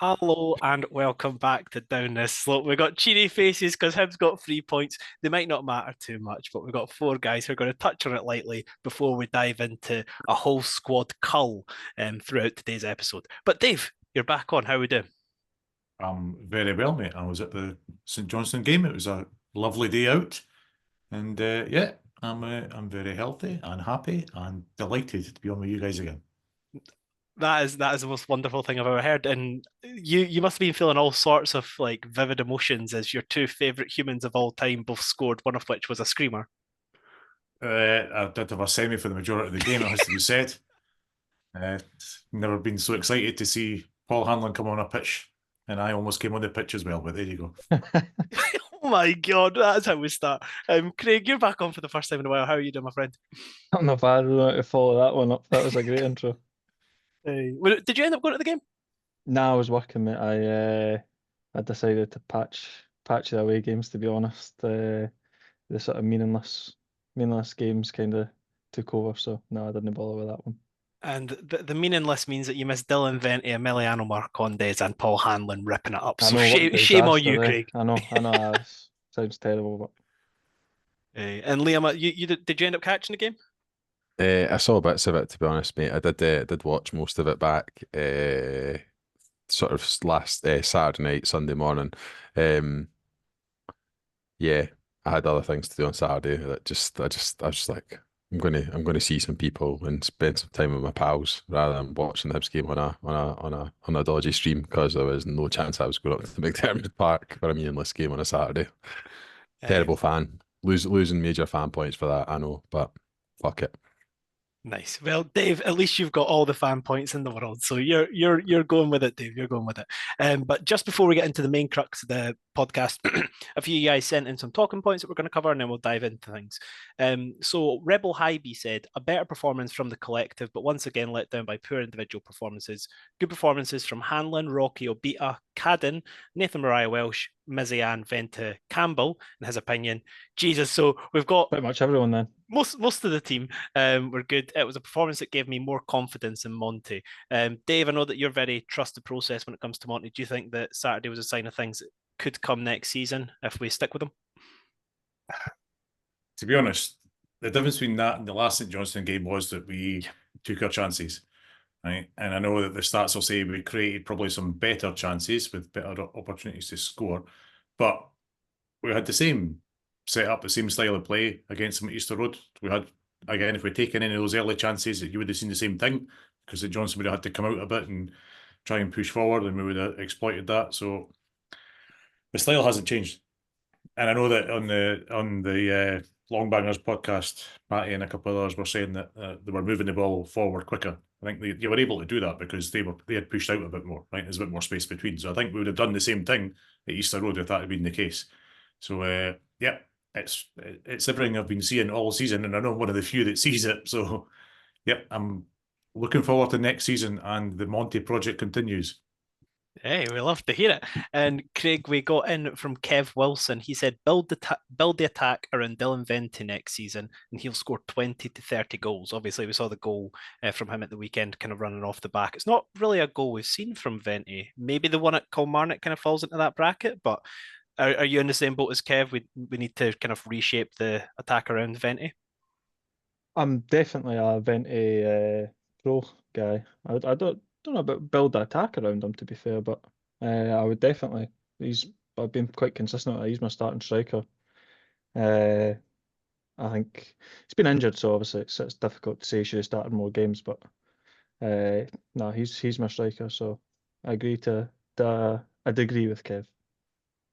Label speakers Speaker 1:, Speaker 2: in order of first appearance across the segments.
Speaker 1: Hello and welcome back to Down This Slope. We've got cheery faces because Hibs got 3 points. They might not matter too much, but we've got four guys who are going to touch on it lightly before we dive into a whole squad cull throughout today's episode. But Dave, you're back on. How are we doing?
Speaker 2: Very well, mate. I was at the St Johnstone game. It was a lovely day out, and yeah, I'm very healthy and happy and delighted to be on with you guys again.
Speaker 1: That is the most wonderful thing I've ever heard. And you must have been feeling all sorts of like vivid emotions as your two favorite humans of all time both scored, one of which was a screamer.
Speaker 2: I did have a semi for the majority of the game, it has to be said. Never been so excited to see Paul Hanlon come on a pitch, and I almost came on the pitch as well, but there you go.
Speaker 1: Oh my god, that's how we start. Craig, you're back on for the first time in a while. How are you doing, my friend?
Speaker 3: I'm not bad. We want to follow that one up. That was a great intro.
Speaker 1: Hey. Did you end up going to the game?
Speaker 3: Nah, I was working, mate. I decided to patch the away games. To be honest, the sort of meaningless games kind of took over. So no, I didn't bother with that one.
Speaker 1: And the meaningless means that you missed Dylan Vente, Emiliano Marcondes, and Paul Hanlon ripping it up.
Speaker 3: I
Speaker 1: So
Speaker 3: know what
Speaker 1: shame on
Speaker 3: disaster
Speaker 1: you,
Speaker 3: there.
Speaker 1: Craig.
Speaker 3: I know. Sounds terrible, but
Speaker 1: Hey. And Liam, did you end up catching the game?
Speaker 4: I saw bits of it, to be honest, mate. I did watch most of it back, sort of last Saturday night, Sunday morning. Um, yeah, I had other things to do on Saturday. I was just like, I'm gonna see some people and spend some time with my pals rather than watching the Hibs game on a dodgy stream because there was no chance I was going up to the McDermott Park for a meaningless game on a Saturday. Terrible fan. Losing major fan points for that, I know, but fuck it.
Speaker 1: Nice. Well, Dave, at least you've got all the fan points in the world, so you're going with it, Dave. You're going with it. But just before we get into the main crux of the podcast, a few guys sent in some talking points that we're going to cover, and then we'll dive into things. So Rebel Hybe said a better performance from the collective, but once again let down by poor individual performances. Good performances from Hanlon, Rocky, Obita, Cadden, Nathan Mariah Welsh, Mizian, Venta, Campbell, in his opinion. Jesus, so we've got
Speaker 3: pretty much everyone then.
Speaker 1: most of the team were good. It was a performance that gave me more confidence in Monty. Dave, I know that you're very trust the process when it comes to Monty. Do you think that Saturday was a sign of things that could come next season if we stick with him?
Speaker 2: To be honest, the difference between that and the last St Johnstone game was that we took our chances, right? And I know that the stats will say we created probably some better chances with better opportunities to score, but we had the same set up, the same style of play against them at Easter Road. We had, again, if we'd taken any of those early chances, you would have seen the same thing because the Johnson would have had to come out a bit and try and push forward, and we would have exploited that. So the style hasn't changed. And I know that on the Long Bangers podcast, Matty and a couple of others were saying that they were moving the ball forward quicker. I think they were able to do that because they had pushed out a bit more, right? There's a bit more space between. So I think we would have done the same thing at Easter Road if that had been the case. So yeah, it's everything I've been seeing all season, and I know I'm one of the few that sees it. So yep, I'm looking forward to next season, and the Monty project continues.
Speaker 1: Hey, we love to hear it. And Craig, we got in from Kev Wilson. He said, build the attack around Dylan Vente next season, and he'll score 20 to 30 goals. Obviously, we saw the goal from him at the weekend, kind of running off the back. It's not really a goal we've seen from Vente. Maybe the one at Kilmarnock kind of falls into that bracket, but are you in the same boat as Kev? We need to kind of reshape the attack around Vente.
Speaker 3: I'm definitely a Venti pro guy. I don't know about build the attack around him to be fair, but I would definitely. I've been quite consistent with that. He's my starting striker. Uh, I think he's been injured, so obviously it's difficult to say he should have started more games, but no, he's my striker, so I agree to a degree with Kev.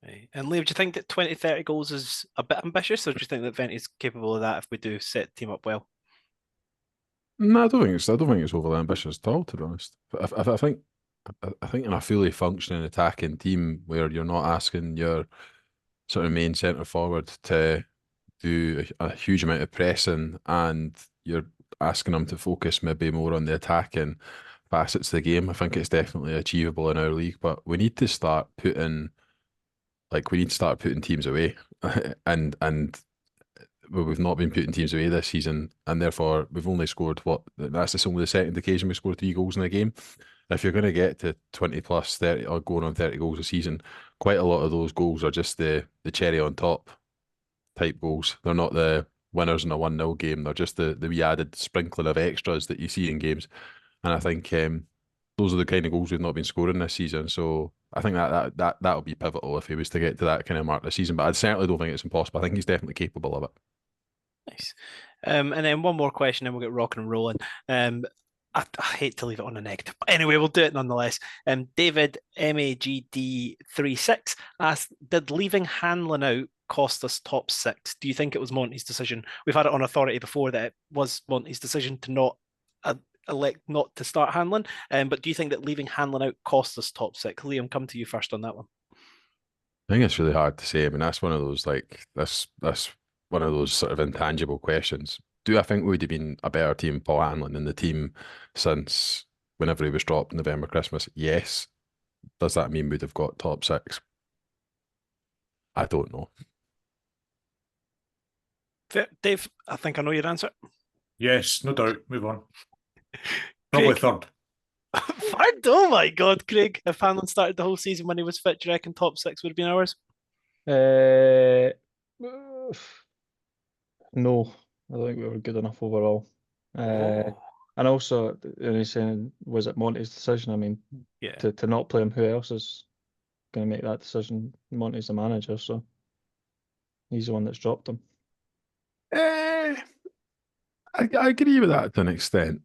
Speaker 1: Right. And Liam, do you think that 20, 30 goals is a bit ambitious, or do you think that Vente's capable of that if we do set the team up well?
Speaker 4: No, I don't think it's overly ambitious at all, to be honest. But I think in a fully functioning attacking team where you're not asking your sort of main centre forward to do a huge amount of pressing, and you're asking them to focus maybe more on the attacking facets of the game, I think it's definitely achievable in our league. But we need to start putting teams away, and well, we've not been putting teams away this season, and therefore we've only scored what? That's only the second occasion we scored 3 goals in a game. if you're going to get to 20 plus 30 or going on 30 goals a season, quite a lot of those goals are just the cherry on top type goals. They're not the winners in a 1-0 game. They're just the wee added sprinkling of extras that you see in games. And I think those are the kind of goals we've not been scoring this season. So I think that'll be pivotal if he was to get to that kind of mark this season. But I certainly don't think it's impossible. I think he's definitely capable of it.
Speaker 1: Nice. And then one more question, and we'll get rocking and rolling. I hate to leave it on a negative, but anyway, we'll do it nonetheless. David MAGD36 asked, did leaving Hanlon out cost us top six? Do you think it was Monty's decision? We've had it on authority before that it was Monty's decision to not elect not to start Hanlon. But do you think that leaving Hanlon out cost us top six? Liam, come to you first on that one.
Speaker 4: I think it's really hard to say. I mean, that's one of those that's one of those sort of intangible questions. Do I think we would have been a better team, Paul Hanlon, in the team since whenever he was dropped November, Christmas? Yes. Does that mean we'd have got top six? I don't know.
Speaker 1: Dave, I think I know your answer.
Speaker 2: Yes, no doubt. Move on. Probably third.
Speaker 1: Third? Oh my God, Craig. If Hanlon started the whole season when he was fit, do you reckon top six would have been ours?
Speaker 3: No, I don't think we were good enough overall. And also, he's saying, was it Monty's decision? I mean,
Speaker 1: yeah.
Speaker 3: to not play him, who else is going to make that decision? Monty's the manager, so he's the one that's dropped him.
Speaker 4: I agree with that to an extent,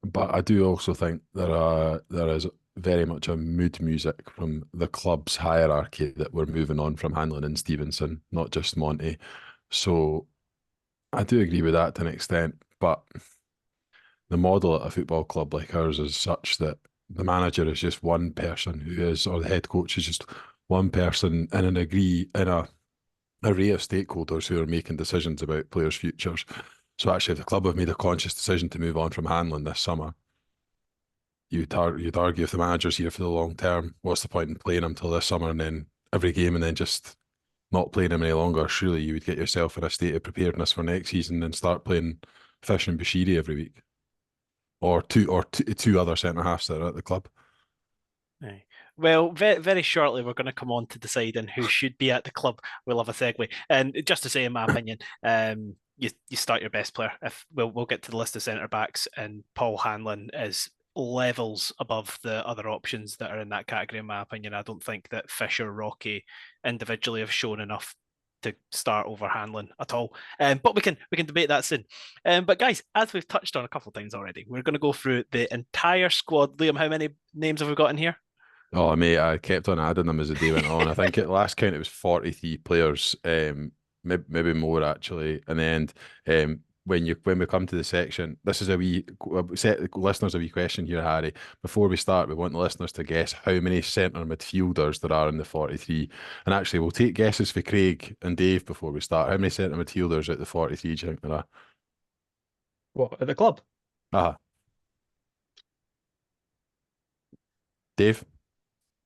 Speaker 4: but I do also think there is very much a mood music from the club's hierarchy that we're moving on from Hanlon and Stevenson, not just Monty. So I do agree with that to an extent, but the model at a football club like ours is such that the manager is just one person or the head coach is just one person in an array of stakeholders who are making decisions about players' futures. So actually, if the club have made a conscious decision to move on from Hanlon this summer, you'd argue if the manager's here for the long term, what's the point in playing him till this summer and then every game and then just not playing him any longer? Surely you would get yourself in a state of preparedness for next season and start playing Fish and Bashiri every week, or two other centre halves that are at the club.
Speaker 1: Aye. Well, very, very shortly we're going to come on to deciding who should be at the club. We'll have a segue, and just to say, in my opinion, you start your best player. If we'll get to the list of centre backs, and Paul Hanlon is levels above the other options that are in that category. In my opinion, I don't think that Fish or Rocky individually have shown enough to start over Hanlon at all. But we can debate that soon. But guys, as we've touched on a couple of times already, we're going to go through the entire squad. Liam, how many names have we got in here?
Speaker 4: Oh, mate, I kept on adding them as the day went on. I think at last count it was 43 players, maybe more actually. And then when we come to the section, this is set listeners a wee question here, Harry. Before we start, we want the listeners to guess how many centre midfielders there are in the 43. And actually, we'll take guesses for Craig and Dave before we start. How many centre midfielders at the 43 do you think there are?
Speaker 3: What, at the club?
Speaker 4: Dave?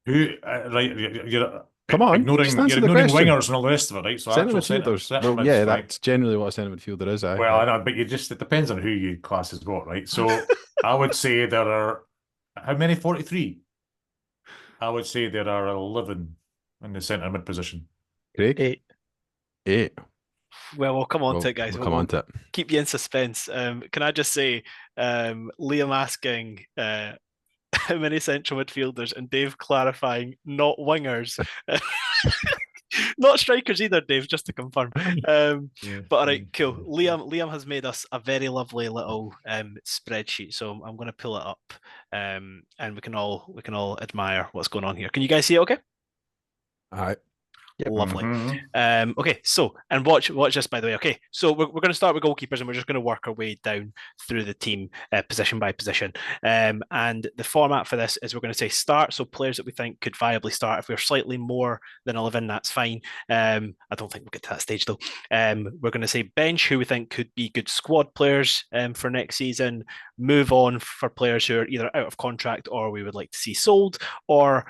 Speaker 2: Who? Right, you're
Speaker 4: come on,
Speaker 2: ignoring wingers and all the rest of it, right? So
Speaker 4: centre midfielders. Well, yeah, that's generally what a centre midfielder is.
Speaker 2: Well, I know, but it depends on who you class as what, right? So I would say there are how many? 43. I would say there are 11 in the centre mid position.
Speaker 4: Craig? 8.
Speaker 1: Well, we'll come on to it, guys.
Speaker 4: We'll come on to it.
Speaker 1: Keep you in suspense. Can I just say, Liam asking how many central midfielders and Dave clarifying not wingers. Not strikers either, Dave, just to confirm. But all right, cool. Liam has made us a very lovely little spreadsheet, so I'm going to pull it up, and we can all admire what's going on here. Can you guys see it? Okay.
Speaker 4: All right.
Speaker 1: Yep. Lovely. Okay, so, and watch this, by the way. Okay, so we're going to start with goalkeepers, and we're just going to work our way down through the team position by position. And the format for this is we're going to say start, so players that we think could viably start. If we're slightly more than 11, that's fine. I don't think we'll get to that stage though. We're going to say bench, who we think could be good squad players for next season. Move on for players who are either out of contract or we would like to see sold, or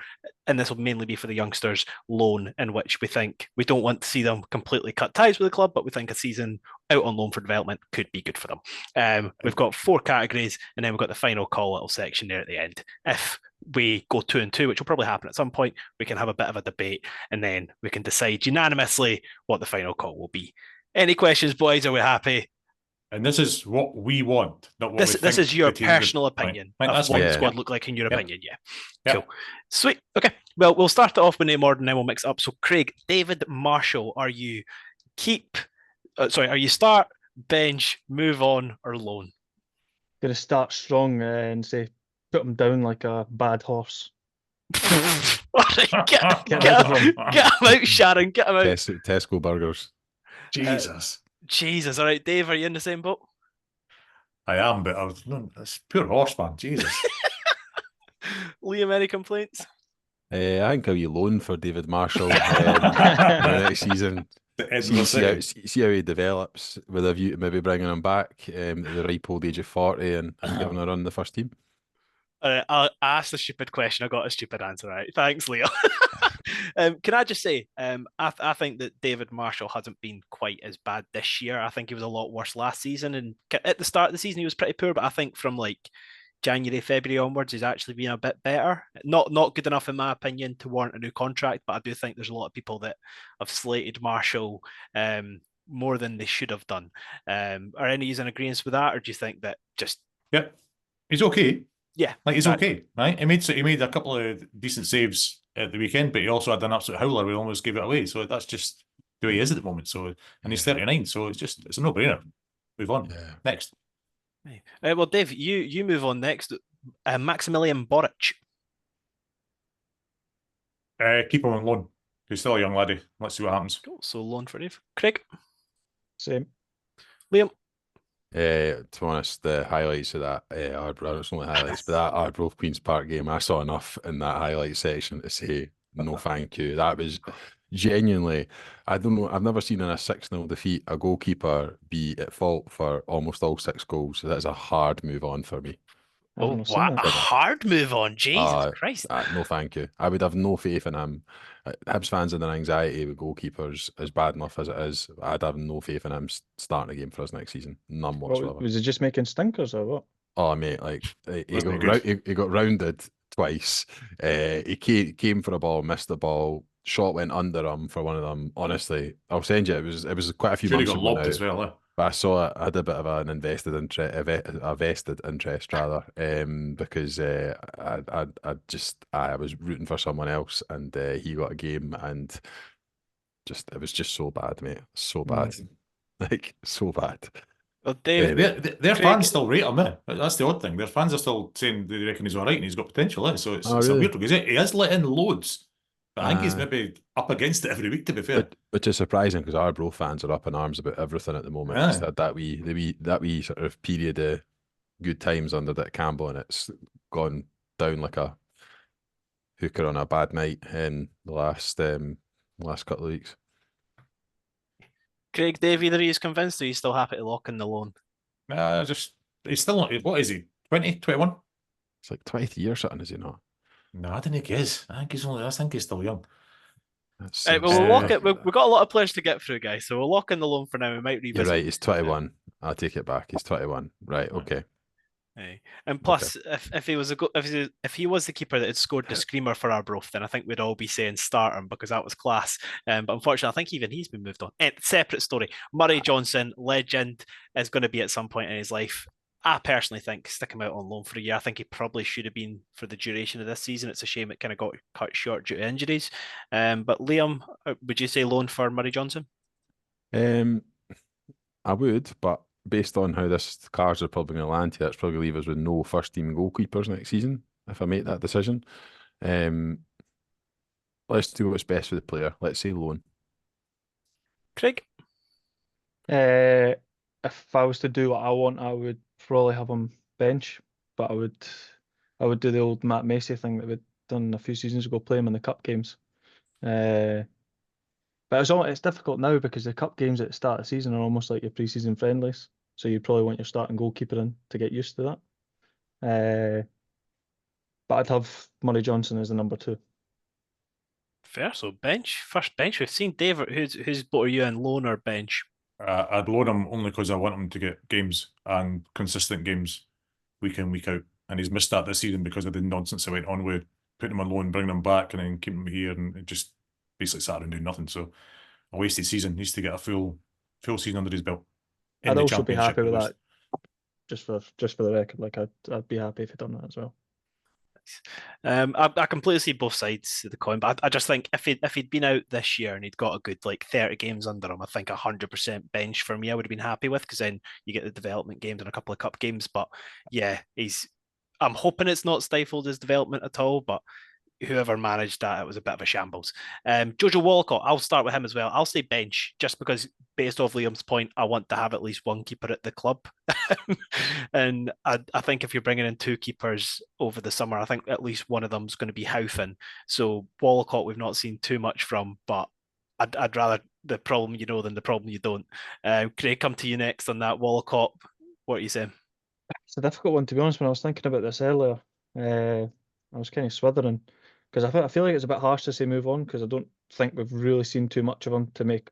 Speaker 1: and this will mainly be for the youngsters, loan, in which we think we don't want to see them completely cut ties with the club, but we think a season out on loan for development could be good for them. We've got 4 categories, and then we've got the final call little section there at the end. If we go 2 and 2, which will probably happen at some point, we can have a bit of a debate, and then we can decide unanimously what the final call will be. Any questions, boys? Are we happy?
Speaker 2: And this is what we want, not what
Speaker 1: this is your personal opinion
Speaker 2: right.
Speaker 1: of what the squad look like in your opinion. Yeah. Cool. Sweet. Okay. Well, we'll start it off with name order and then we'll mix it up. So, Craig, David Marshall, are you are you start, bench, move on, or loan?
Speaker 3: Gonna start strong and say put him down like a bad horse.
Speaker 1: All right, get him out, Sharon. Get him out.
Speaker 4: Tesco burgers.
Speaker 2: Jesus.
Speaker 1: All right, Dave, are you in the same boat?
Speaker 2: I am, but it's pure horseman. Jesus.
Speaker 1: Liam, any complaints?
Speaker 4: I think I'll loan for David Marshall the next season. See how he develops with a view to maybe bringing him back at the ripe old age of 40 and giving a run in the first team.
Speaker 1: I'll ask the stupid question. I got a stupid answer, right? Thanks, Leo. Can I just say, I think that David Marshall hasn't been quite as bad this year. I think he was a lot worse last season. And at the start of the season, he was pretty poor. But I think from like January, February onwards, he's actually been a bit better. Not good enough, in my opinion, to warrant a new contract. But I do think there's a lot of people that have slated Marshall more than they should have done. Are any of you in agreement with that? Or do you think that just...
Speaker 2: Yeah, he's okay.
Speaker 1: Yeah,
Speaker 2: like he's okay, right? He made a couple of decent saves at the weekend, but he also had an absolute howler. We almost gave it away. So that's just the way he is at the moment. So, and he's 39, so it's a no-brainer. Move on. Yeah. Next.
Speaker 1: Well, Dave, you move on next. Maximilian Boric.
Speaker 2: Keep him on loan. He's still a young laddie. Let's see what happens.
Speaker 1: Cool. So loan for Dave. Craig.
Speaker 3: Same.
Speaker 1: Liam.
Speaker 4: To be honest, the highlights of that, it's only highlights, but that Arbroath Queen's Park game, I saw enough in that highlight section to say no thank you. That was genuinely, I don't know, I've never seen in a 6-0 defeat a goalkeeper be at fault for almost all 6 goals. So that's a hard move on for me.
Speaker 1: Oh, what a hard move on, Jesus Christ.
Speaker 4: No thank you. I would have no faith in him. Hibs fans and their anxiety with goalkeepers is bad enough as it is. I'd have no faith in him starting a game for us next season. None whatsoever.
Speaker 3: Was he just making stinkers or what?
Speaker 4: Oh, mate, like he got rounded twice. He came for a ball, missed the ball. Shot went under him for one of them. Honestly, I'll send you. It was quite a few months ago.
Speaker 2: Got lobbed as well, eh?
Speaker 4: But I saw it. I had a bit of a vested interest rather, because I was rooting for someone else, and he got a game, and it was just so bad, mate. So bad, like so bad.
Speaker 1: Well, Dave,
Speaker 2: their fans still rate him, eh? That's the odd thing. Their fans are still saying they reckon he's all right and he's got potential, eh? So it's a weird one because he has let in loads. But I think he's maybe up against it every week, to be fair.
Speaker 4: Which is surprising because Arbroath fans are up in arms about everything at the moment.
Speaker 2: Yeah.
Speaker 4: It's that wee sort of period of good times under Dick Campbell, and it's gone down like a hooker on a bad night in the last couple of weeks.
Speaker 1: Craig, Dave, either of you is convinced, or are you still happy to lock in the loan?
Speaker 2: He's still not. What is he? 20, 21?
Speaker 4: It's like 23 or something, is he not?
Speaker 2: No, I don't think he is. I think he's still young.
Speaker 1: Right, well, we'll lock it. We've got a lot of players to get through, guys. So we'll lock in the loan for now. We might revisit.
Speaker 4: You're right. He's 21. I'll take it back. He's 21. Right. Okay.
Speaker 1: Hey. And plus, if he was if he was the keeper that had scored the screamer for Arbroath, then I think we'd all be saying start him because that was class. But unfortunately, I think even he's been moved on. Separate story. Murray Johnson, legend, is going to be at some point in his life. I personally think stick him out on loan for a year. I think he probably should have been for the duration of this season. It's a shame it kind of got cut short due to injuries. But Liam, would you say loan for Murray Johnson?
Speaker 4: I would, but based on how this cards are probably going to land here, that's probably leave us with no first team goalkeepers next season if I make that decision. Let's do what's best for the player. Let's say loan.
Speaker 1: Craig?
Speaker 3: If I was to do what I want, I would probably have him bench, but I would do the old Matt Macy thing that we'd done a few seasons ago, play him in the cup games. But it's difficult now because the cup games at the start of the season are almost like your pre-season friendlies, so you probably want your starting goalkeeper in to get used to that. But I'd have Murray Johnson as the number 2.
Speaker 1: Fair. So bench, first bench. We've seen David. Whose boat are you in, loan or bench?
Speaker 2: I'd loan him only because I want him to get games and consistent games week in, week out. And he's missed that this season because of the nonsense that went on with putting him on loan, bringing him back, and then keeping him here, and it just basically sat around doing nothing. So a wasted season. He needs to get a full season under his belt.
Speaker 3: I'd also be happy with that. Just for the record, like I'd be happy if he'd done that as well.
Speaker 1: I completely see both sides of the coin, but I just think if he'd been out this year and he'd got a good 30 games under him, I think 100% bench for me I would have been happy with, because then you get the development games and a couple of cup games. But yeah, I'm hoping it's not stifled his development at all, but whoever managed that, it was a bit of a shambles. Jojo Walcott, I'll start with him as well. I'll say bench, just because based off Liam's point, I want to have at least one keeper at the club. And I think if you're bringing in two keepers over the summer, I think at least one of them's going to be Houghton. So Walcott we've not seen too much from, but I'd rather the problem you know than the problem you don't. Craig, come to you next on that. Walcott, what are you saying?
Speaker 3: It's a difficult one, to be honest. When I was thinking about this earlier, I was kind of swithering, because I feel like it's a bit harsh to say move on, because I don't think we've really seen too much of him to make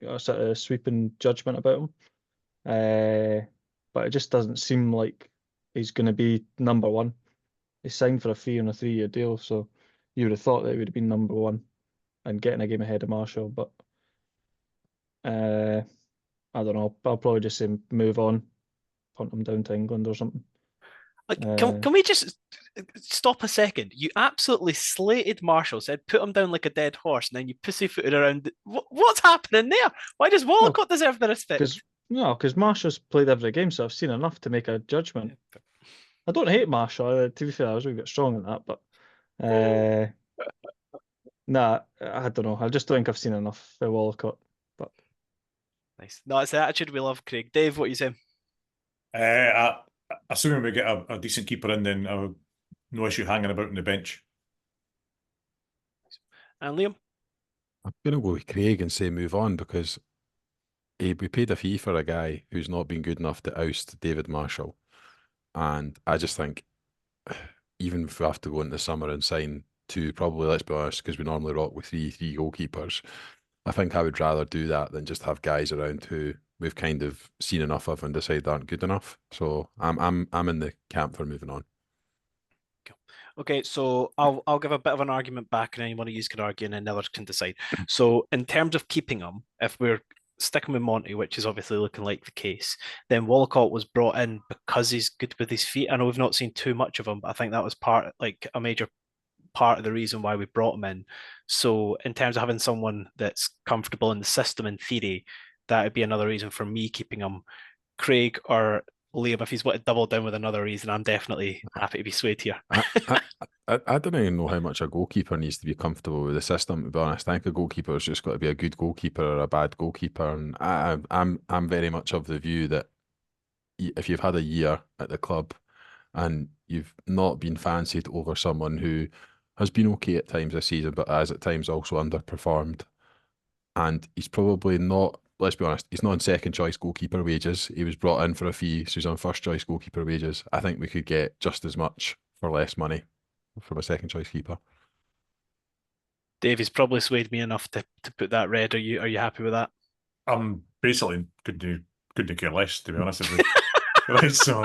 Speaker 3: a sort of sweeping judgment about him. But it just doesn't seem like he's going to be number one. He's signed for a fee on a 3-year deal, so you would have thought that he would have been number one and getting a game ahead of Marshall. But I don't know. I'll probably just say move on, punt him down to England or something.
Speaker 1: Can we just stop a second? You absolutely slated Marshall, said put him down like a dead horse, and then you pussyfooted around. What's happening there? Why does Walcott deserve the respect?
Speaker 3: Because Marshall's played every game, so I've seen enough to make a judgment. I don't hate Marshall. To be fair, I was a wee bit strong in that, but nah, I don't know. I just don't think I've seen enough for Walcott. But
Speaker 1: nice. No, it's the attitude we love, Craig. Dave, what are you saying?
Speaker 2: Assuming we get a decent keeper in, then I have no issue hanging about on the bench.
Speaker 1: And Liam?
Speaker 4: I'm going to go with Craig and say move on, because we paid a fee for a guy who's not been good enough to oust David Marshall. And I just think, even if we have to go into summer and sign two, probably, let's be honest, because we normally rock with three goalkeepers, I think I would rather do that than just have guys around who we've kind of seen enough of and decide aren't good enough. So I'm in the camp for moving on.
Speaker 1: Okay, so I'll give a bit of an argument back, and then one of you can argue, and then the others can decide. So in terms of keeping him, if we're sticking with Monty, which is obviously looking like the case, then Walcott was brought in because he's good with his feet. I know we've not seen too much of him, but I think that was a major part of the reason why we brought him in. So in terms of having someone that's comfortable in the system, in theory, that would be another reason for me keeping him. Craig or Liam, if he's want to double down with another reason, I'm definitely happy to be swayed here.
Speaker 4: I don't even know how much a goalkeeper needs to be comfortable with the system, to be honest. I think a goalkeeper has just got to be a good goalkeeper or a bad goalkeeper. And I'm very much of the view that if you've had a year at the club and you've not been fancied over someone who has been okay at times this season, but has at times also underperformed, and he's probably not, let's be honest, he's not on second choice goalkeeper wages. He was brought in for a fee, so he's on first choice goalkeeper wages. I think we could get just as much for less money from a second choice keeper.
Speaker 1: Dave, he's probably swayed me enough to put that red. Are you happy with that?
Speaker 2: I'm basically couldn't care less, to be honest. Right, so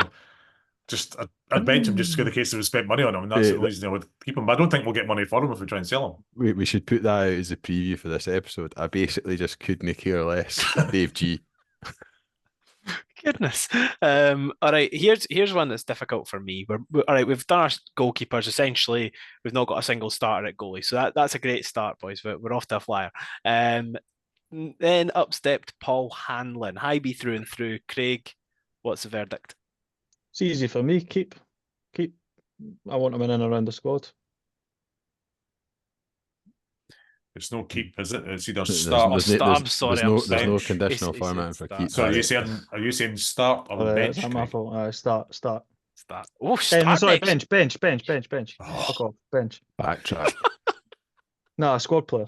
Speaker 2: just I'd bench him just for the case that we spent money on him, and that's the reason I would keep him. But I don't think we'll get money for him if we try and sell him.
Speaker 4: We should put that out as a preview for this episode. I basically just couldn't care less. Dave G.
Speaker 1: Goodness. All right, here's one that's difficult for me. All right, we've done our goalkeepers. Essentially, we've not got a single starter at goalie, so that's a great start, boys. We're off to a flyer. Then up stepped Paul Hanlon, high B through and through. Craig, what's the verdict?
Speaker 3: It's easy for me. Keep. I want him in and around the squad.
Speaker 2: It's no keep, is it? It's either
Speaker 4: There's
Speaker 2: start or
Speaker 1: I'm sorry.
Speaker 4: There's no conditional format for keep.
Speaker 2: So are you saying start or bench?
Speaker 3: That's my fault. Start.
Speaker 1: Oh, start.
Speaker 3: Sorry, bench.
Speaker 2: Oh.
Speaker 3: Fuck off, bench.
Speaker 4: Backtrack.
Speaker 3: No, squad player.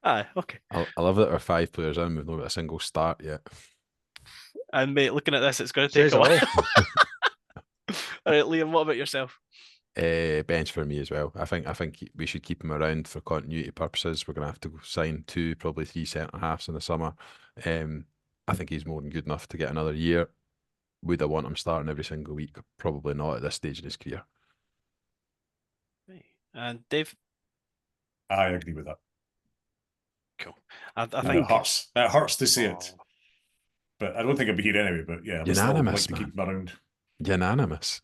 Speaker 1: Aye, okay.
Speaker 4: I love that we're 5 players in. We've not got a single start yet.
Speaker 1: And mate, looking at this, it's going to take a while. All right, Liam, what about yourself?
Speaker 4: Bench for me as well. I think we should keep him around for continuity purposes. We're going to have to sign 2, probably 3 centre halves in the summer. I think he's more than good enough to get another year. Would I want him starting every single week? Probably not at this stage in his career.
Speaker 1: And Dave?
Speaker 2: I agree with that.
Speaker 1: Cool. I
Speaker 2: And
Speaker 1: think
Speaker 2: it hurts. It hurts to see it. But I don't think I'll be here anyway. But yeah, I still like to keep him around.
Speaker 4: Unanimous.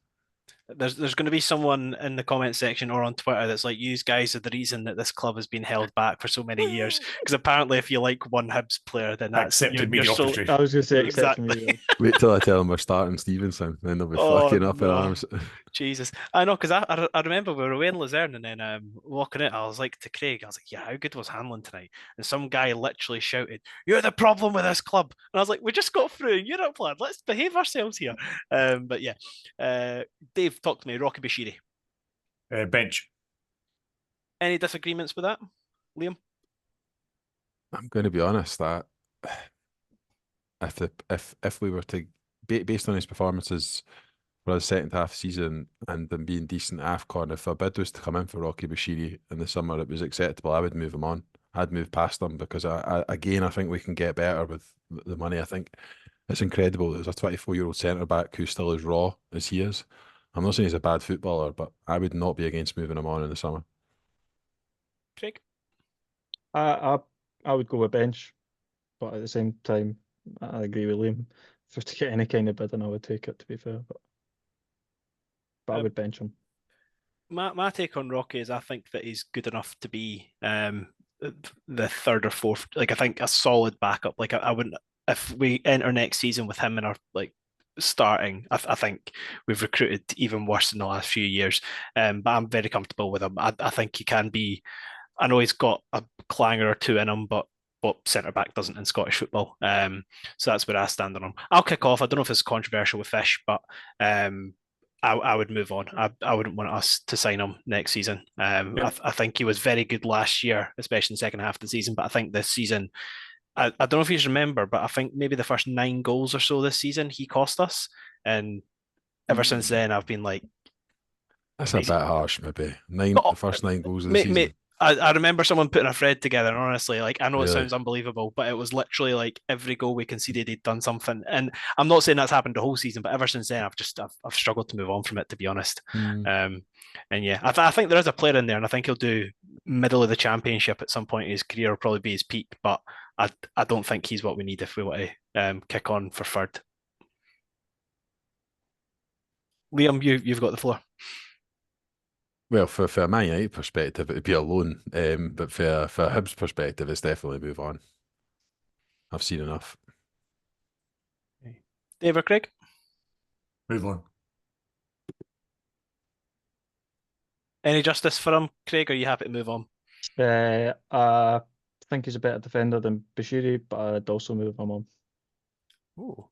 Speaker 1: There's going to be someone in the comment section or on Twitter that's like, you guys are the reason that this club has been held back for so many years. Because apparently, if you like one Hibs player, then that's
Speaker 2: accepted mediocrity.
Speaker 3: I was going to say
Speaker 1: exactly.
Speaker 4: Wait till I tell them we're starting Stevenson, then they'll be fucking up in arms.
Speaker 1: Jesus, I know, because I remember we were away in Luzerne and then walking it, I was like to Craig, I was like, yeah, how good was Hanlon tonight? And some guy literally shouted, "You're the problem with this club." And I was like, we just got through Europe, lad. Let's behave ourselves here. But yeah, Dave, talk to me. Rocky Bashiri.
Speaker 2: Bench.
Speaker 1: Any disagreements with that, Liam?
Speaker 4: I'm going to be honest that if we were to, based on his performances for the second half season and them being decent at AFCON, if a bid was to come in for Rocky Bashiri in the summer, it was acceptable, I would move him on. I'd move past him because I think we can get better with the money. I think it's incredible. There's a 24-year-old centre back who's still as raw as he is. I'm not saying he's a bad footballer, but I would not be against moving him on in the summer.
Speaker 1: Craig?
Speaker 3: I would go with bench, but at the same time, I agree with Liam. If to get any kind of bidding, I would take it, to be fair. But I would bench him.
Speaker 1: My take on Rocky is I think that he's good enough to be the third or fourth. Like, I think a solid backup. Like, I wouldn't, if we enter next season with him in our starting, I think we've recruited even worse in the last few years. But I'm very comfortable with him. I think he can be. I know he's got a clanger or two in him, but what centre back doesn't in Scottish football. So that's where I stand on him. I'll kick off. I don't know if it's controversial with Fish, but I would move on. I wouldn't want us to sign him next season. I think he was very good last year, especially in the second half of the season. But I think this season, I don't know if you remember, but I think maybe the first 9 goals or so this season he cost us, and ever since then I've been like,
Speaker 4: that's a bit harsh, maybe. The first 9 goals of the season.
Speaker 1: I remember someone putting a thread together, and honestly, like, I know it sounds unbelievable, but it was literally like every goal we conceded, he'd done something. And I'm not saying that's happened the whole season, but ever since then, I've struggled to move on from it, to be honest. And yeah, I think there is a player in there, and I think he'll do middle of the championship at some point in his career, will probably be his peak. But I don't think he's what we need if we want to kick on for third. Liam, you've got the floor.
Speaker 4: Well, for a Man United perspective, it would be a loan. But for a Hibs perspective, it's definitely move on. I've seen enough.
Speaker 1: Dave or Craig?
Speaker 2: Move on.
Speaker 1: Any justice for him, Craig? Or are you happy to move on?
Speaker 3: I think he's a better defender than Bashiri, but I'd also move him on.
Speaker 1: Ooh.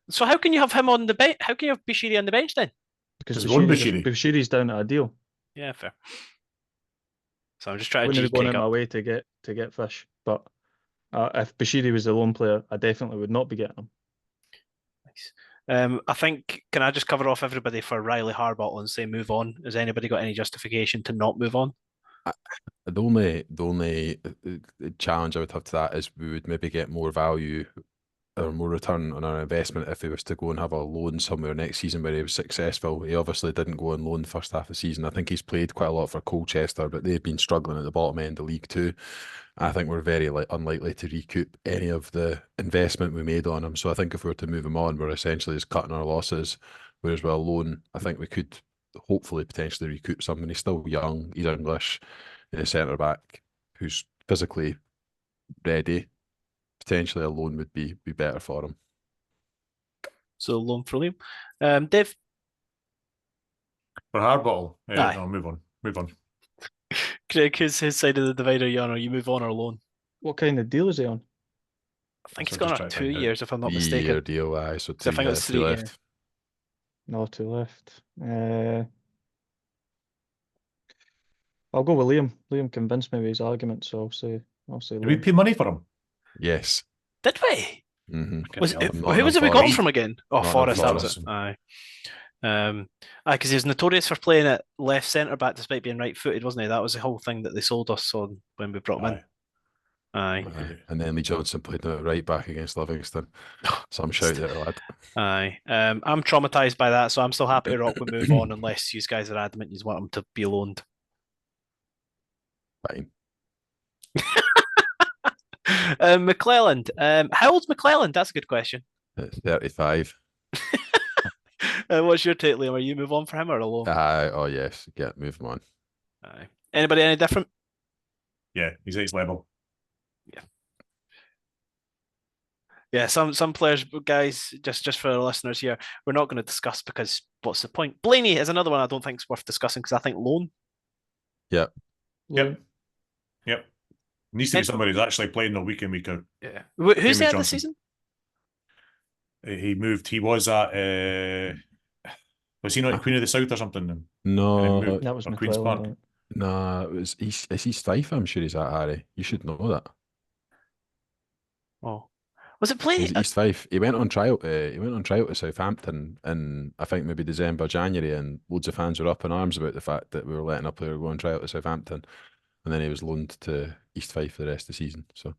Speaker 1: So how can you have him on the bench? How can you have Bashiri on the bench then?
Speaker 3: Because Bashiri's down at a deal.
Speaker 1: Yeah, fair. So I'm just trying
Speaker 3: to
Speaker 1: GK
Speaker 3: go on my way to get Fish, but if Bashiri was a lone player, I definitely would not be getting him.
Speaker 1: Nice. I think, can I just cover off everybody for Riley Harbottle and say move on? Has anybody got any justification to not move on?
Speaker 4: The only challenge I would have to that is we would maybe get more value or more return on our investment if he was to go and have a loan somewhere next season where he was successful. He obviously didn't go on loan first half of the season. I think he's played quite a lot for Colchester, but they've been struggling at the bottom end of League Two. I think we're very unlikely to recoup any of the investment we made on him. So I think if we were to move him on, we're essentially just cutting our losses. Whereas with a loan, I think we could hopefully potentially recoup something. He's still young. He's English. He's a centre back who's physically ready. Potentially a loan would be better for him.
Speaker 1: So loan for Liam. Dave?
Speaker 2: For Harbottle, no, move on.
Speaker 1: Craig, his side of the divider you on, or you move on or loan?
Speaker 3: What kind of deal is he on?
Speaker 1: I think it's gone on 2 years, if I'm not mistaken.
Speaker 4: 3-year deal, aye. So
Speaker 1: I think it's 3
Speaker 4: left.
Speaker 1: Yeah.
Speaker 3: No, 2 left. I'll go with Liam. Liam convinced me with his argument, so I'll say
Speaker 2: Did we pay money for him?
Speaker 4: Yes.
Speaker 1: Did we?
Speaker 4: Mm-hmm.
Speaker 1: Who was it we got him from again? Oh, Forest. That was it. Aye. Because he was notorious for playing at left centre back despite being right-footed, wasn't he? That was the whole thing that they sold us on when we brought him in. Aye.
Speaker 4: And then Lee Johnson played the right back against Livingston. Some shout there, lad.
Speaker 1: Aye. I'm traumatized by that, so I'm still happy to rock with move on unless you guys are adamant you want him to be loaned.
Speaker 4: Fine.
Speaker 1: McClelland. How old's McClelland? That's a good question.
Speaker 4: At 35.
Speaker 1: What's your take, Liam? Are you move on for him or a loan?
Speaker 4: Oh yes, move him on.
Speaker 1: Aye. Anybody any different?
Speaker 2: Yeah, he's at his level.
Speaker 1: Yeah, some players, guys, just for the listeners here, we're not going to discuss because what's the point? Blaney is another one I don't think is worth discussing because I think loan.
Speaker 4: Yep.
Speaker 2: Yep. Needs to be somebody who's actually playing a week in, week out.
Speaker 1: Yeah. Who's there this
Speaker 2: Johnson.
Speaker 1: season?
Speaker 2: He moved. He was at. Was he not Queen of the South or something?
Speaker 4: No,
Speaker 3: That was
Speaker 2: Queen's Park.
Speaker 3: McClelland.
Speaker 4: no, it was East Fife. I'm sure he's at, Harry. You should know that.
Speaker 1: Oh, was it playing?
Speaker 4: He's East Fife. He went on trial. He went on trial to Southampton in I think maybe December, January, and loads of fans were up in arms about the fact that we were letting a player go on trial to Southampton, and then he was loaned to East Fife for the rest of the season. So.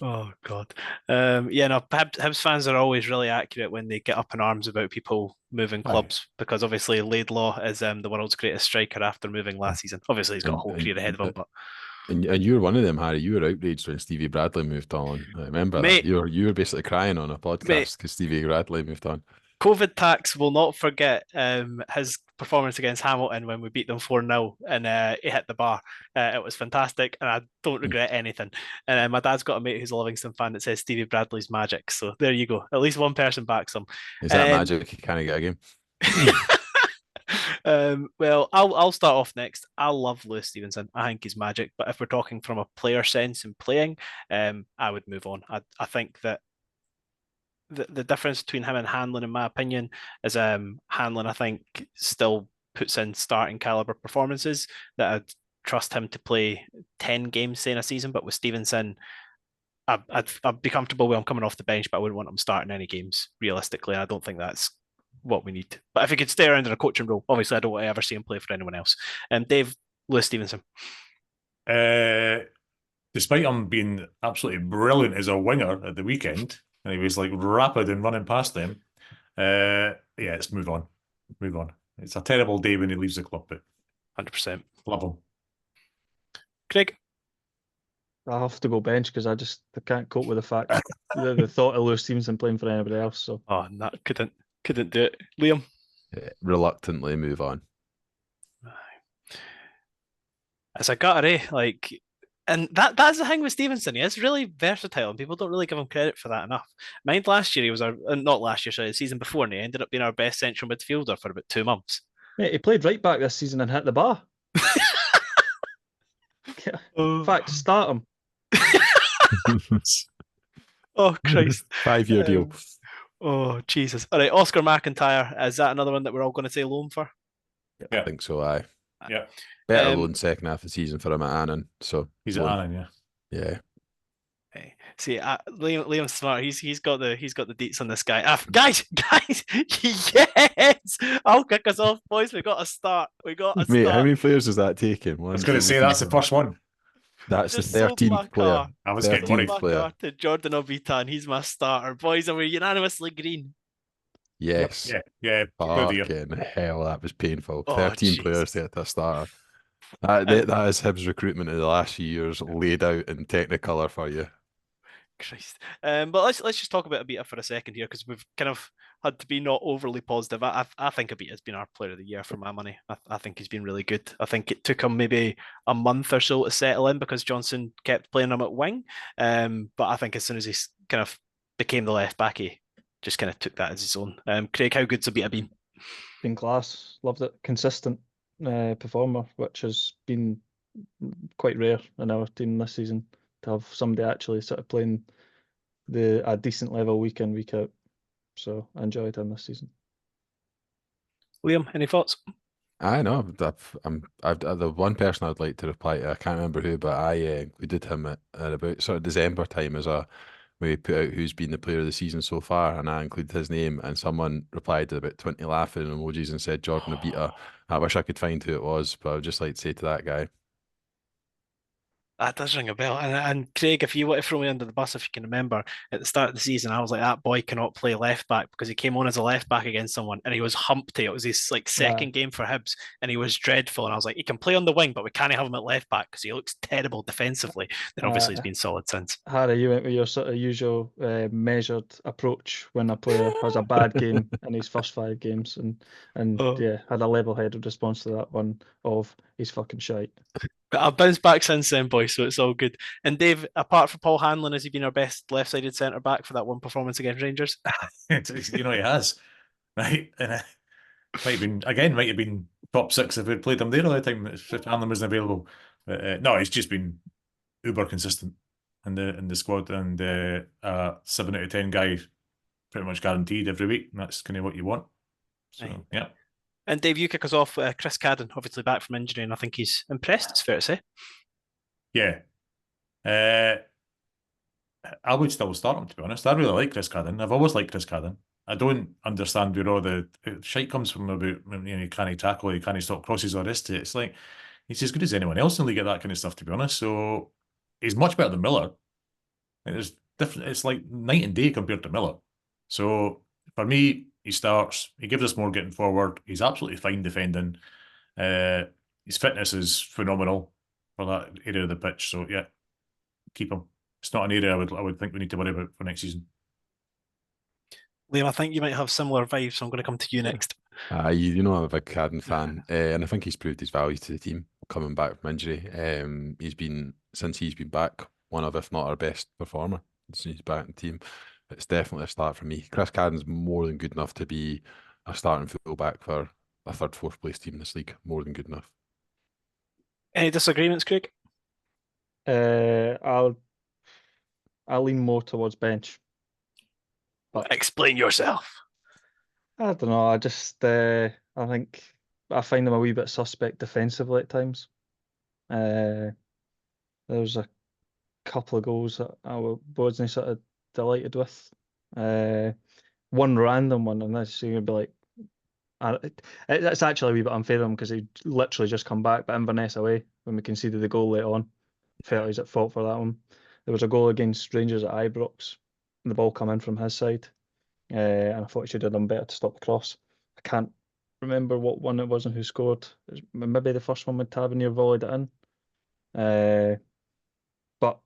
Speaker 1: Oh God. Yeah, no, Hibs fans are always really accurate when they get up in arms about people moving clubs because obviously Laidlaw is the world's greatest striker after moving last season. Obviously he's got a whole career ahead of him, but
Speaker 4: and you're one of them, Harry. You were outraged when Stevie Bradley moved on. I remember
Speaker 1: Mate,
Speaker 4: that. You were basically crying on a podcast because Stevie Bradley moved on.
Speaker 1: COVID tax will not forget his performance against Hamilton when we beat them 4-0 and he hit the bar. It was fantastic and I don't regret anything. And my dad's got a mate who's a Livingston fan that says Stevie Bradley's magic. So there you go. At least one person backs him.
Speaker 4: Is that magic? You can't get a game.
Speaker 1: Well, I'll start off next. I love Lewis Stevenson. I think he's magic. But if we're talking from a player sense and playing, I would move on. I think that the difference between him and Hanlon, in my opinion, is Hanlon, I think, still puts in starting caliber performances that I'd trust him to play 10 games, say, in a season. But with Stevenson, I'd be comfortable with him coming off the bench, but I wouldn't want him starting any games realistically. I don't think that's what we need. But if he could stay around in a coaching role, obviously I don't want to ever see him play for anyone else. Dave, Lewis Stevenson.
Speaker 2: Despite him being absolutely brilliant as a winger at the weekend, and he was like rapid and running past them. Let's move on. Move on. It's a terrible day when he leaves the club, but
Speaker 1: 100%.
Speaker 2: Love him.
Speaker 1: Craig?
Speaker 3: I have to go bench because I can't cope with the fact the thought of Lewis Stevenson playing for anybody else. So
Speaker 1: no, couldn't do it. Liam?
Speaker 4: Reluctantly move on.
Speaker 1: As a gutter, and that's the thing with Stevenson. He is really versatile, and people don't really give him credit for that enough. Mind last year, he was not last year, sorry, the season before, and he ended up being our best central midfielder for about 2 months.
Speaker 3: Mate, he played right back this season and hit the bar. In fact, start him.
Speaker 1: Oh Christ!
Speaker 4: 5-year deal.
Speaker 1: Oh Jesus! All right, Oscar McIntyre. Is that another one that we're all going to say loan for?
Speaker 2: Yeah.
Speaker 4: I think so. Aye.
Speaker 2: Yeah.
Speaker 4: Better loan second half of the season for him at Annan. So
Speaker 2: he's at Annan, yeah.
Speaker 4: Yeah.
Speaker 1: Hey, see, Liam's smart. He's got the deets on this guy. Guys, yes! I'll kick us off, boys. We got a start.
Speaker 4: Mate, how many players does that take him?
Speaker 2: I was going to say that's the first one.
Speaker 4: That's the 13th player.
Speaker 2: I was getting worried.
Speaker 1: To Jordan Obita, and he's my starter. Boys, are we unanimously green?
Speaker 4: Yes.
Speaker 2: Yeah.
Speaker 4: Fucking hell, that was painful.
Speaker 1: Oh,
Speaker 4: 13 players to hit a starter. That is Hibs recruitment of the last few years laid out in Technicolor for you.
Speaker 1: Christ. But let's just talk about Obita for a second here because we've kind of had to be not overly positive. I think Obita's been our player of the year for my money. I think he's been really good. I think it took him maybe a month or so to settle in because Johnson kept playing him at wing. But I think as soon as he kind of became the left back, he just kind of took that as his own. Craig, how good's Obita been?
Speaker 3: Been class. Loved it. Consistent performer, which has been quite rare in our team this season to have somebody actually sort of playing a decent level week in, week out. So I enjoyed him this season.
Speaker 1: Liam, any thoughts?
Speaker 4: I know. The one person I'd like to reply to, I can't remember who, but I included him at about sort of December time as a when we put out who's been the player of the season so far, and I included his name, and someone replied with about 20 laughing emojis and said Jordan Obita. I wish I could find who it was, but I would just like to say to that guy,
Speaker 1: That does ring a bell. And Craig, if you want to throw me under the bus, if you can remember, at the start of the season, I was like, that boy cannot play left back because he came on as a left back against someone and he was humpty. It was his like second game for Hibs and he was dreadful. And I was like, he can play on the wing, but we can't have him at left back because he looks terrible defensively. Then obviously he's been solid since.
Speaker 3: Harry, you went with your sort of usual measured approach when a player has a bad game in his first 5 games, and yeah, had a level-headed response to that one of he's fucking shite.
Speaker 1: But I've bounced back since then, boys, so it's all good. And Dave, apart from Paul Hanlon, has he been our best left-sided centre back for that one performance against Rangers?
Speaker 2: He has, right? And might have been top 6 if we'd played him there all the time if Hanlon wasn't available. But no, he's just been uber consistent in the squad, and 7 out of 10 guy, pretty much guaranteed every week. And that's kind of what you want. So yeah.
Speaker 1: And Dave, you kick us off. Chris Cadden, obviously back from injury, and I think he's impressed, it's fair to say.
Speaker 2: Yeah. I would still start him, to be honest. I really like Chris Cadden. I've always liked Chris Cadden. I don't understand where all the shite comes from about, you can't tackle, you can't stop crosses or wrist. It's like, he's as good as anyone else in the league at that kind of stuff, to be honest. So he's much better than Miller. It's like night and day compared to Miller. So for me, he starts, he gives us more getting forward. He's absolutely fine defending. His fitness is phenomenal for that area of the pitch. So yeah, keep him. It's not an area I would think we need to worry about for next season.
Speaker 1: Liam, I think you might have similar vibes, so I'm going to come to you next.
Speaker 4: you know I'm a big Cadden fan, and I think he's proved his value to the team coming back from injury. Since he's been back, one of, if not our best performer since he's back in the team. It's definitely a start for me. Chris Cadden's more than good enough to be a starting fullback for a 3rd, 4th place team in this league. More than good enough.
Speaker 1: Any disagreements, Craig?
Speaker 3: I'll lean more towards bench.
Speaker 1: But explain yourself.
Speaker 3: I don't know. I just I think I find him a wee bit suspect defensively at times. There was a couple of goals that I wasn't sort of delighted with. One random one, and that's you're gonna be like, it's actually a wee bit unfair of him because he literally just come back, but Inverness away when we conceded the goal later on. Felt he's at fault for that one. There was a goal against Rangers at Ibrox, and the ball come in from his side, and I thought he should have done better to stop the cross. I can't remember what one it was and who scored. It was maybe the first one with Tavernier volleyed it in. But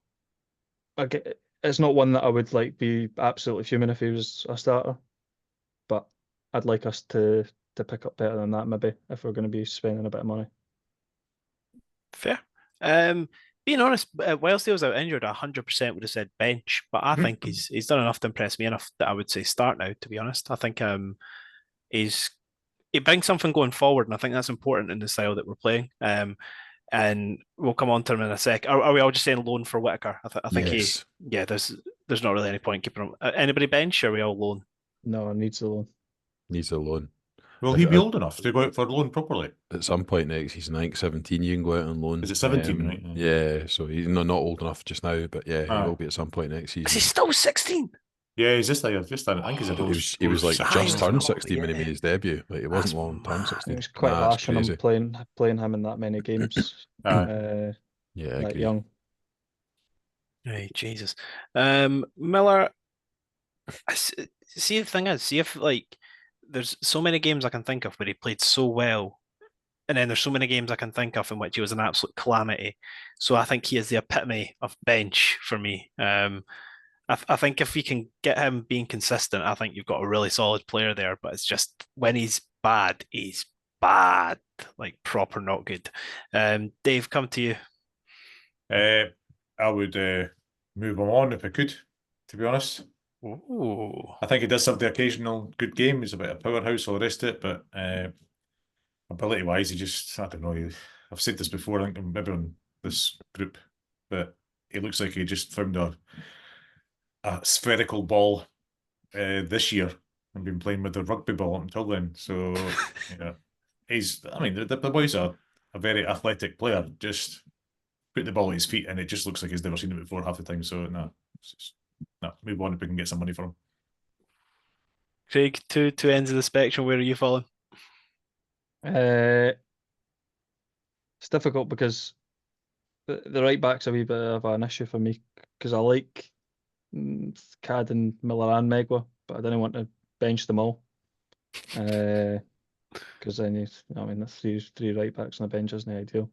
Speaker 3: it's not one that I would like be absolutely fuming if he was a starter. But I'd like us to pick up better than that, maybe, if we're going to be spending a bit of money.
Speaker 1: Fair. Being honest, whilst he was out injured, 100% would have said bench, but I think he's done enough to impress me enough that I would say start now, to be honest. I think he brings something going forward, and I think that's important in the style that we're playing. And we'll come on to him in a sec. Are we all just saying loan for Whittaker? I think
Speaker 4: yes.
Speaker 1: There's not really any point keeping him. Anybody bench, or are we all loan?
Speaker 3: No, needs a loan.
Speaker 4: Needs a loan.
Speaker 2: Will he be old enough to go out for loan properly?
Speaker 4: At some point next season, I think 17, you can go out on loan.
Speaker 2: Is it 17, right?
Speaker 4: Yeah, so he's not old enough just now, but yeah, he will be at some point next season.
Speaker 1: Is he still 16?
Speaker 2: Yeah, he's just I think he's
Speaker 4: he was like just turned 16 when he made his debut. Like, it wasn't long turned 16.
Speaker 3: It was quite harsh on him playing him in that many games.
Speaker 4: Yeah,
Speaker 3: that young.
Speaker 1: Hey, Jesus. Miller, see, the thing is, see if like there's so many games I can think of where he played so well, and then there's so many games I can think of in which he was an absolute calamity. So I think he is the epitome of bench for me. I think if we can get him being consistent, I think you've got a really solid player there. But it's just when he's bad, like proper not good. Dave, come to you.
Speaker 2: I would move him on if I could, to be honest.
Speaker 1: Ooh.
Speaker 2: I think he does have the occasional good game. He's a bit of a powerhouse, all the rest of it, but ability-wise, he just, I don't know. I've said this before, I think maybe on this group, but it looks like he just found a spherical ball this year and been playing with the rugby ball up until then. So, yeah, the boy's a very athletic player. Just put the ball at his feet and it just looks like he's never seen it before half the time. So, no, no, move on if we can get some money for him.
Speaker 1: Craig, two ends of the spectrum. Where are you falling?
Speaker 3: It's difficult because the right back's a wee bit of an issue for me because I like Cad and Miller and Megwa, but I didn't want to bench them all. Because then the three right backs on the bench isn't ideal.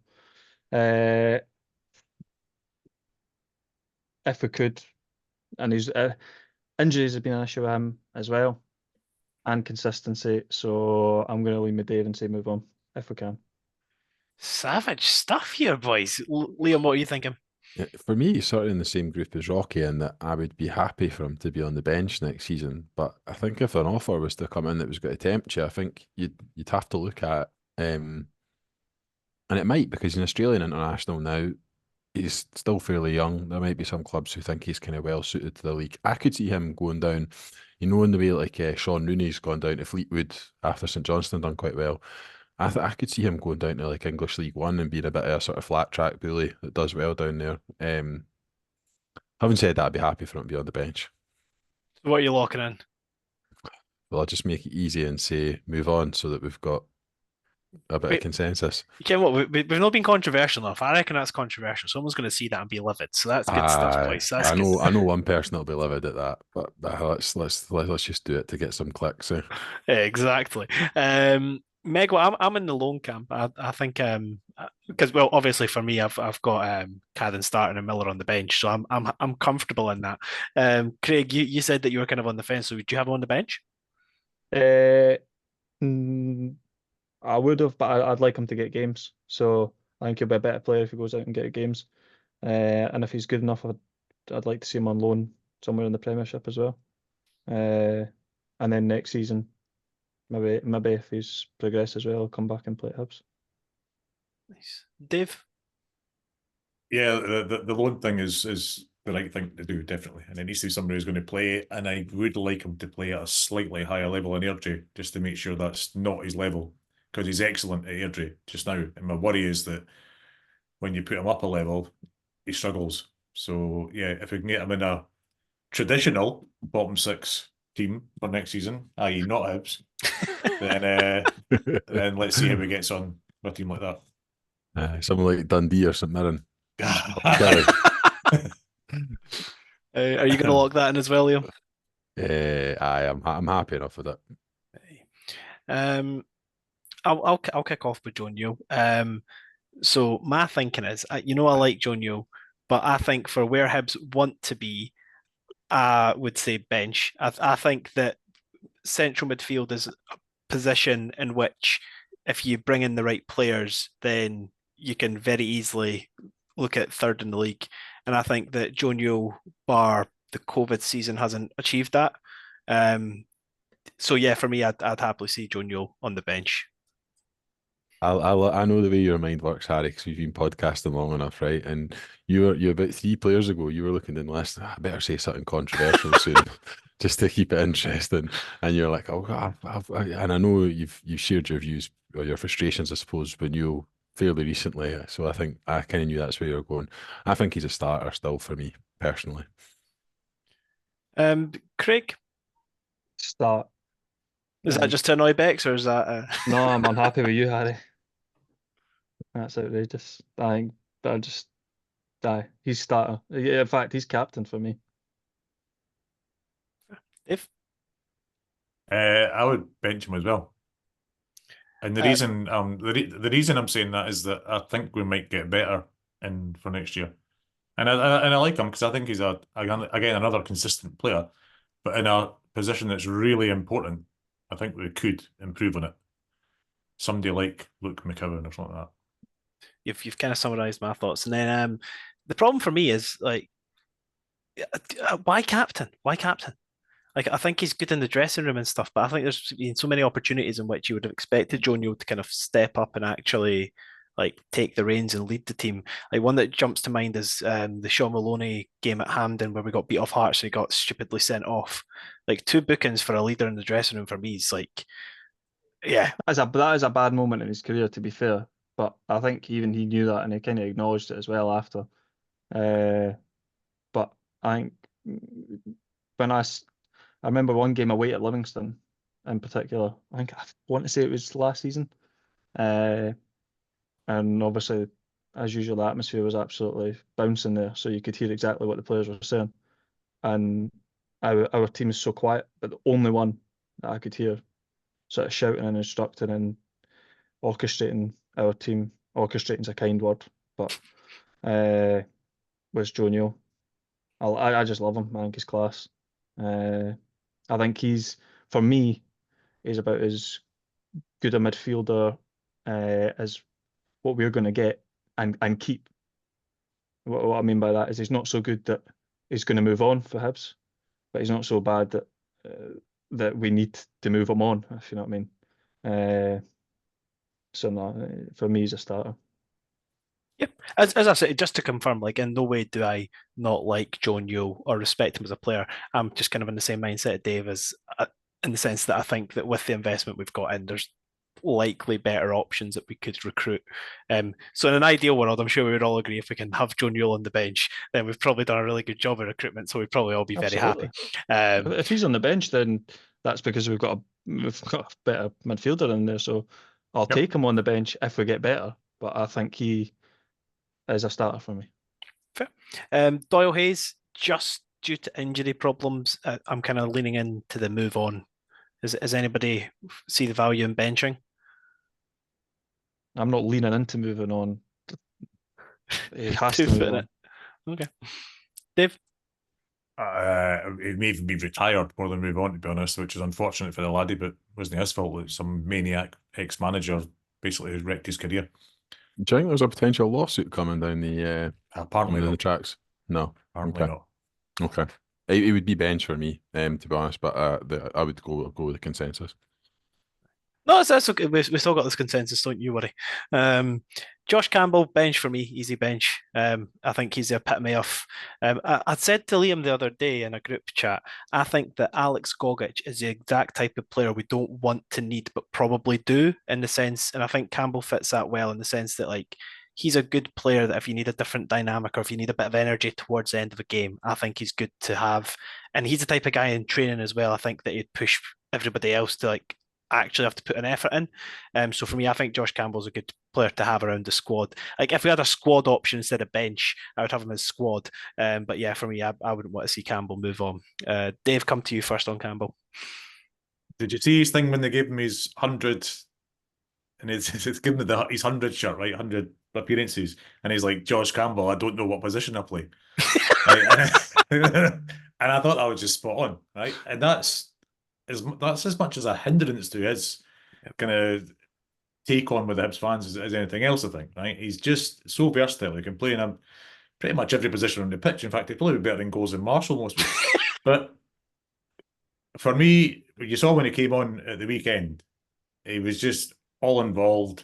Speaker 3: If we could, and his injuries have been an issue with him as well, and consistency. So I'm going to leave with Dave and say move on if we can.
Speaker 1: Savage stuff here, boys. Liam, what are you thinking?
Speaker 4: Yeah, for me, he's sort of in the same group as Rocky, in that I would be happy for him to be on the bench next season. But I think if an offer was to come in that was going to tempt you, I think you'd have to look at, and it might, because he's an Australian international now. He's still fairly young. There might be some clubs who think he's kind of well suited to the league. I could see him going down, in the way like Sean Rooney's gone down to Fleetwood after St Johnstone done quite well. I could see him going down to like English League One and being a bit of a sort of flat track bully that does well down there. Having said that, I'd be happy for him to be on the bench.
Speaker 1: So what are you locking in?
Speaker 4: Well, I'll just make it easy and say move on so that we've got a bit of consensus.
Speaker 1: You know what? We've not been controversial enough. I reckon that's controversial. Someone's going to see that and be livid. So that's good stuff, boys. That's
Speaker 4: I
Speaker 1: good.
Speaker 4: know one person that'll be livid at that, but let's just do it to get some clicks.
Speaker 1: Exactly. Megwa, I'm in the lone camp. I think because obviously for me I've got Cadden starting and Miller on the bench, so I'm comfortable in that. Craig, you said that you were kind of on the fence, so would you have him on the bench?
Speaker 3: I would have, but I'd like him to get games. So I think he'll be a better player if he goes out and get games. And if he's good enough, I'd like to see him on loan somewhere in the Premiership as well. And then next season, maybe if he's progressed as well, he'll come back and play at Hibs.
Speaker 1: Nice. Dave?
Speaker 2: Yeah, the loan thing is the right thing to do, definitely. And it needs to be somebody who's going to play, and I would like him to play at a slightly higher level in Airdrie, just to make sure that's not his level, because he's excellent at Airdrie just now. And my worry is that when you put him up a level, he struggles. So yeah, if we can get him in a traditional bottom six team for next season, i.e. not Hibs, then let's see how he gets on with a team like that.
Speaker 4: Someone like Dundee or St Mirren.
Speaker 1: Are you going to lock that in as well, Liam?
Speaker 4: I'm happy enough with it.
Speaker 1: I'll kick off with Joe Newell. So my thinking is, I like Joe Newell, but I think for where Hibs want to be, I would say bench. I think that central midfield is a position in which, if you bring in the right players, then you can very easily look at third in the league. And I think that Joe Newell, bar the COVID season, hasn't achieved that. So yeah, for me, I'd happily see Joe Newell on the bench.
Speaker 4: I know the way your mind works, Harry, because we've been podcasting long enough, right? And you about 3 players ago, you were looking in the list. I better say something controversial soon, just to keep it interesting. And you're like, oh, and I know you've shared your views or your frustrations, I suppose, with you fairly recently. So I think I kind of knew that's where you're going. I think he's a starter still for me personally.
Speaker 1: Craig,
Speaker 3: Start.
Speaker 1: is that just to annoy Bex, or is that?
Speaker 3: No, I'm unhappy with you, Harry. That's outrageous. I think I just die. He's starter. Yeah, in fact, he's captain for me.
Speaker 1: If
Speaker 2: I would bench him as well. And the reason the reason I'm saying that is that I think we might get better for next year. And I like him because I think he's again another consistent player, but in a position that's really important. I think we could improve on it. Somebody like Luke McCowan or something like that.
Speaker 1: you've kind of summarized my thoughts, and then the problem for me is like, why captain? Why captain? Like, I think he's good in the dressing room and stuff, but I think there's been so many opportunities in which you would have expected Joe Newell to kind of step up and actually like take the reins and lead the team. Like, one that jumps to mind is the Sean Maloney game at Hampden where we got beat off Hearts and he got stupidly sent off. Like, 2 bookings for a leader in the dressing room for me is like, yeah.
Speaker 3: That is a bad moment in his career, to be fair. But I think even he knew that and he kind of acknowledged it as well after. But I think when I remember one game away at Livingston in particular. I want to say it was last season. And obviously, as usual, the atmosphere was absolutely bouncing there, so you could hear exactly what the players were saying. And our team is so quiet, but the only one that I could hear sort of shouting and instructing and orchestrating our team, orchestrating's a kind word, but was Joe Newell. I just love him. I think he's class. I think for me, he's about as good a midfielder as what we're going to get and keep. What I mean by that is he's not so good that he's going to move on for Hibs, but he's not so bad that we need to move him on, if you know what I mean. So no, for me, he's a starter.
Speaker 1: Yep. As I said, just to confirm, like in no way do I not like Joe Newell or respect him as a player. I'm just kind of in the same mindset of Dave as in the sense that I think that with the investment we've got in, there's likely better options that we could recruit. So in an ideal world, I'm sure we would all agree if we can have Joe Newell on the bench, then we've probably done a really good job of recruitment. So we'd probably all be very happy.
Speaker 3: If he's on the bench, then that's because we've got a better midfielder in there. So I'll take him on the bench if we get better. But I think he is a starter for me.
Speaker 1: Fair. Doyle Hayes, just due to injury problems, I'm kind of leaning into the move on. Does anybody see the value in benching?
Speaker 3: I'm not leaning into moving on. He has to move on.
Speaker 1: Okay. Dave?
Speaker 2: It may even be retired more than move on, to be honest, which is unfortunate for the laddie, but wasn't his fault that some maniac ex-manager basically wrecked his career.
Speaker 4: Do you think there's a potential lawsuit coming down the
Speaker 2: apparently
Speaker 4: the tracks? No,
Speaker 2: apparently not.
Speaker 4: Okay, it would be bench for me, to be honest, but I would go with the consensus.
Speaker 1: No, that's okay. We still got this consensus, don't you worry. Josh Campbell, bench for me, easy bench. I think he's the epitome of. I said to Liam the other day in a group chat, I think that Alex Gogic is the exact type of player we don't want to need, but probably do in the sense, and I think Campbell fits that well in the sense that like he's a good player that if you need a different dynamic or if you need a bit of energy towards the end of a game, I think he's good to have. And he's the type of guy in training as well. I think that he'd push everybody else to like actually have to put an effort in. So for me, I think Josh Campbell's a good player to have around the squad. Like if we had a squad option instead of bench, I would have him as squad. But yeah, for me, I wouldn't want to see Campbell move on. Dave, come to you first on Campbell.
Speaker 2: Did you see his thing when they gave him his 100 and it's given him his 100 shirt, right? 100 appearances. And he's like, Josh Campbell, I don't know what position I play. Right? And I thought that was just spot on, right? And that's as much as a hindrance to his kind of take on with the Hibs fans as anything else, I think, right? He's just so versatile. He can play in pretty much every position on the pitch. In fact, he'd probably be better in goals than Marshall most weeks. But for me, you saw when he came on at the weekend, he was just all involved,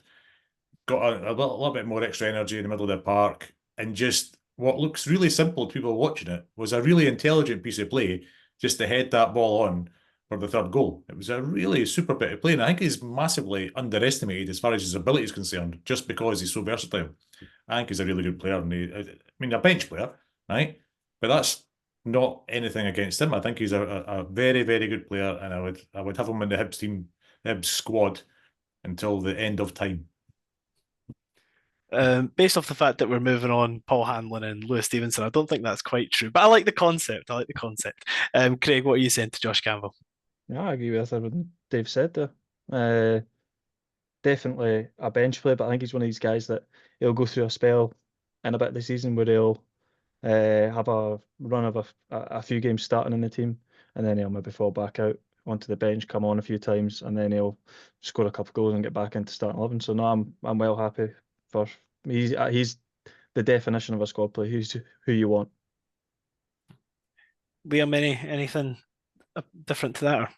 Speaker 2: got a little bit more extra energy in the middle of the park, and just what looks really simple to people watching it was a really intelligent piece of play just to head that ball on for the third goal. It was a really super bit of play, and I think he's massively underestimated as far as his ability is concerned, just because he's so versatile. I think he's a really good player, and a bench player, right? But that's not anything against him. I think he's a very, very good player, and I would have him in the Hibs team, Hibs squad, until the end of time.
Speaker 1: Based off the fact that we're moving on Paul Hanlon and Lewis Stevenson, I don't think that's quite true, but I like the concept. Craig, what are you saying to Josh Campbell?
Speaker 3: Yeah, I agree with everything Dave said there. Definitely a bench player, but I think he's one of these guys that he'll go through a spell in a bit of the season where he'll have a run of a few games starting in the team, and then he'll maybe fall back out onto the bench, come on a few times, and then he'll score a couple of goals and get back into starting 11. So no, I'm well happy for he's the definition of a squad player. He's who you want.
Speaker 1: Liam, anything different to that? Or?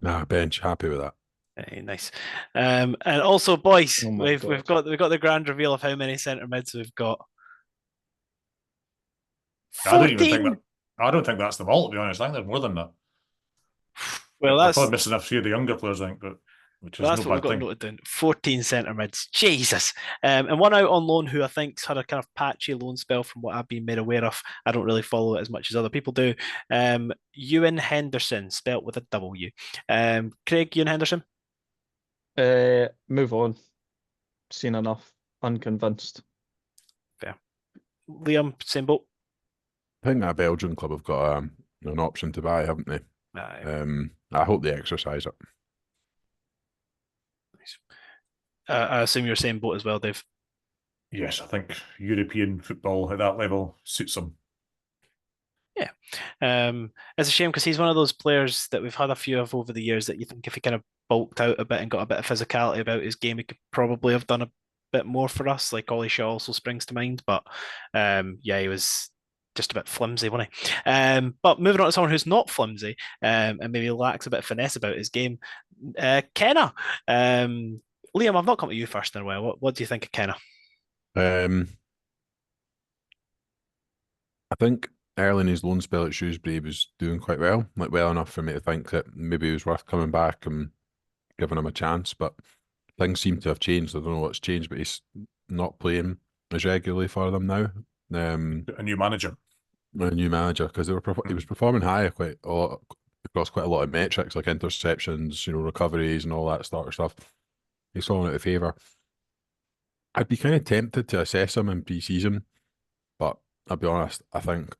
Speaker 4: Nah, bench. Happy with that.
Speaker 1: Hey, nice. And also, boys,
Speaker 3: Oh
Speaker 1: we've got the grand reveal of how many centre mids we've got. 14!
Speaker 2: I don't think that's the vault, to be honest. I think there's more than that.
Speaker 1: Well,
Speaker 2: we're probably missing a few of the younger players, I think, but which is
Speaker 1: That's
Speaker 2: no
Speaker 1: what we've
Speaker 2: bad
Speaker 1: got
Speaker 2: thing.
Speaker 1: noted down. 14 centre mids. Jesus. And one out on loan who I think's had a kind of patchy loan spell from what I've been made aware of. I don't really follow it as much as other people do. Ewan Henderson, spelt with a W. Craig, Ewan Henderson?
Speaker 3: Move on. Seen enough. Unconvinced.
Speaker 1: Fair. Liam, same boat?
Speaker 4: I think that Belgian club have got an option to buy, haven't they? I hope they exercise it.
Speaker 1: Nice. I assume you're same boat as well, Dave.
Speaker 2: Yes, I think European football at that level suits him.
Speaker 1: Yeah. It's a shame because he's one of those players that we've had a few of over the years that you think if he kind of bulked out a bit and got a bit of physicality about his game, he could probably have done a bit more for us. Like Ollie Shaw also springs to mind, but yeah, he was just a bit flimsy, wasn't he? But moving on to someone who's not flimsy and maybe lacks a bit of finesse about his game, Kenna. Liam, I've not come to you first in a while. What do you think of Kenna?
Speaker 4: I think early in his loan spell at Shrewsbury, he was doing quite well, like well enough for me to think that maybe it was worth coming back and giving him a chance. But things seem to have changed. I don't know what's changed, but he's not playing as regularly for them now.
Speaker 2: A new manager.
Speaker 4: A new manager, because he was performing high quite a lot across quite a lot of metrics like interceptions, recoveries and all that sort of stuff. He's fallen out of favour. I'd be kind of tempted to assess him in pre-season, but I'll be honest, I think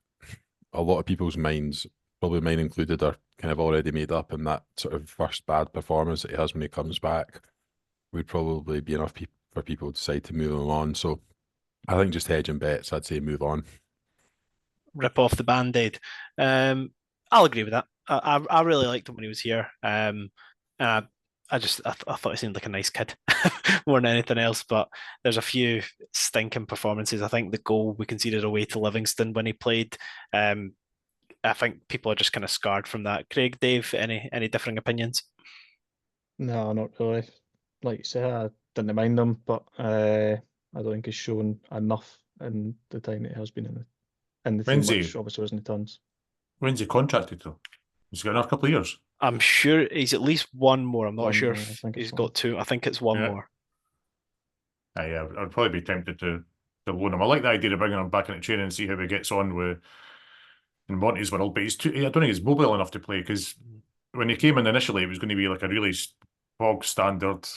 Speaker 4: a lot of people's minds, probably mine included, are kind of already made up, and that sort of first bad performance that he has when he comes back would probably be enough for people to decide to move him on. So I think just hedging bets, I'd say move on.
Speaker 1: Rip off the band-aid. I'll agree with that. I really liked him when he was here. And I thought he seemed like a nice kid more than anything else. But there's a few stinking performances. I think the goal we conceded away to Livingston when he played. I think people are just kind of scarred from that. Craig, Dave, any differing opinions?
Speaker 3: No, not really. Like you say, I didn't mind him, but I don't think he's shown enough in the time that he has been in the team, which obviously wasn't tons.
Speaker 2: When's he contracted though? He's got another couple of years.
Speaker 1: I'm sure he's at least one more. I'm not sure if he's got two. I think it's one more.
Speaker 2: Yeah, I'd probably be tempted to loan him. I like the idea of bringing him back into training and see how he gets on with in Monty's world, but I don't think he's mobile enough to play, because when he came in initially, it was going to be like a really bog standard,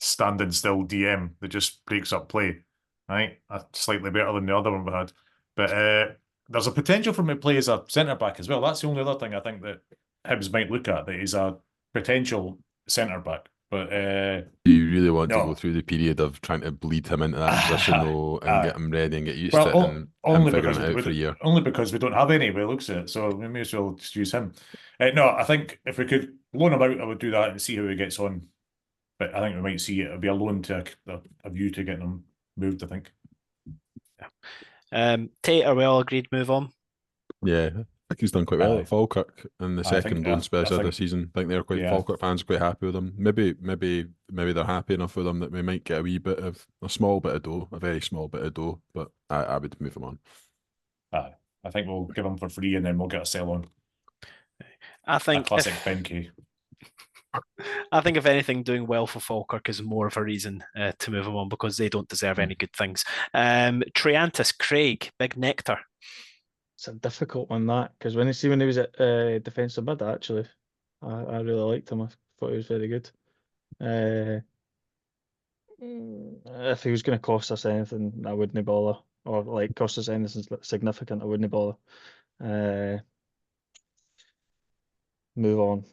Speaker 2: standing still DM that just breaks up play, right? Slightly better than the other one we had. But there's a potential for him to play as a centre-back as well. That's the only other thing I think that Hibs might look at, that he's a potential centre-back. But
Speaker 4: do you really want to go through the period of trying to bleed him into that position though, and get him ready and get used to it, and him figuring it out for a year?
Speaker 2: Only because we don't have any by the looks of it, so we may as well just use him. No, I think if we could loan him out, I would do that and see how he gets on. But I think we might see it'll be a loan to a view to getting him moved, I think.
Speaker 1: Yeah. Tate, are we all agreed move on?
Speaker 4: Yeah, I think he's done quite well at Falkirk in the second loan special this season. I think they're Falkirk fans are quite happy with him. Maybe they're happy enough with him that we might get a small bit of dough, a very small bit of dough, but I would move him on.
Speaker 2: I think we'll give him for free and then we'll get a sell on.
Speaker 1: I think
Speaker 2: a classic Benke.
Speaker 1: I think if anything, doing well for Falkirk is more of a reason to move him on, because they don't deserve any good things. Triantis, Craig, big nectar.
Speaker 3: It's a difficult one, that, because when he was at defensive mid, actually, I really liked him. I thought he was very good. If he was going to cost us anything, I wouldn't bother, or like cost us anything significant, I wouldn't bother. Move on.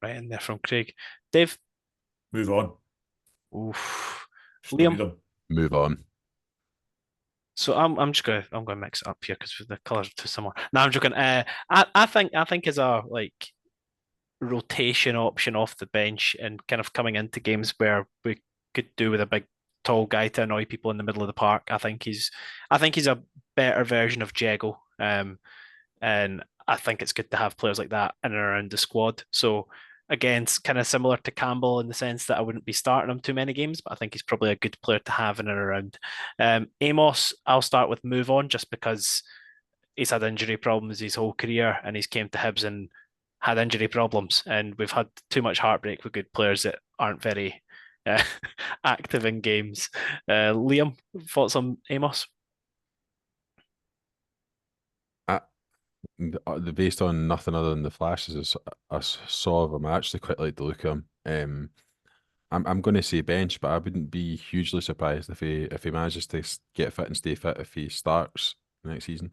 Speaker 1: Right in there from Craig. Dave?
Speaker 2: Move on.
Speaker 1: Oof. Liam?
Speaker 4: Move on.
Speaker 1: So I'm just gonna mix it up here because the colours are too similar. No, I'm joking. I think as a like rotation option off the bench and kind of coming into games where we could do with a big tall guy to annoy people in the middle of the park. I think he's a better version of Jago. And I think it's good to have players like that in and around the squad. So again, it's kind of similar to Campbell in the sense that I wouldn't be starting him too many games, but I think he's probably a good player to have in and around. Amos, I'll start with move on just because he's had injury problems his whole career and he's came to Hibs and had injury problems, and we've had too much heartbreak with good players that aren't very active in games. Liam, thoughts on Amos?
Speaker 4: Based on nothing other than the flashes I saw of him, I actually quite like the look of him. I'm going to say bench, but I wouldn't be hugely surprised if he manages to get fit and stay fit if he starts next season.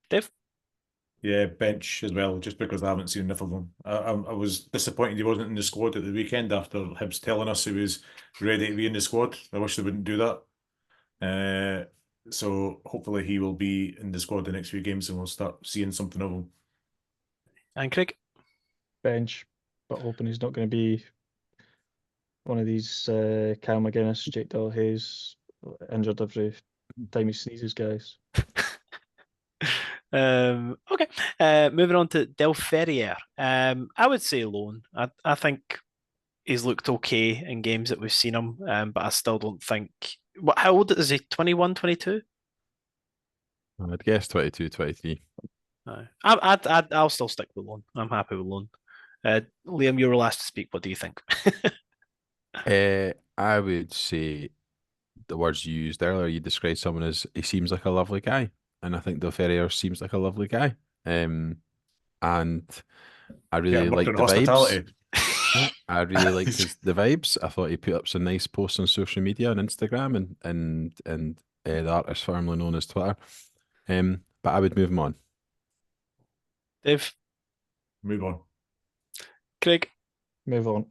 Speaker 1: Dave?
Speaker 2: Yeah, bench as well, just because I haven't seen enough of him. I was disappointed he wasn't in the squad at the weekend after Hibs telling us he was ready to be in the squad. I wish they wouldn't do that. So hopefully he will be in the squad the next few games and we'll start seeing something of him.
Speaker 1: And Craig?
Speaker 3: Bench, but hoping he's not going to be one of these Kyle McGuinness, Jake Hayes injured every time he sneezes guys.
Speaker 1: Okay. Moving on to Del Ferrier. I would say loan. I think he's looked okay in games that we've seen him, but I still don't think. How old is he? 21, 22?
Speaker 4: I'd guess 22, 23.
Speaker 1: I'll still stick with loan. I'm happy with loan. Liam, you were last to speak. What do you think?
Speaker 4: I would say the words you used earlier. You described someone as he seems like a lovely guy, and I think Del Ferrier seems like a lovely guy. And I really like the
Speaker 2: hospitality.
Speaker 4: vibes. I really liked the vibes. I thought he put up some nice posts on social media and Instagram and the artist formerly known as Twitter. But I would move him on.
Speaker 1: Dave?
Speaker 2: Move on.
Speaker 1: Craig?
Speaker 3: Move on.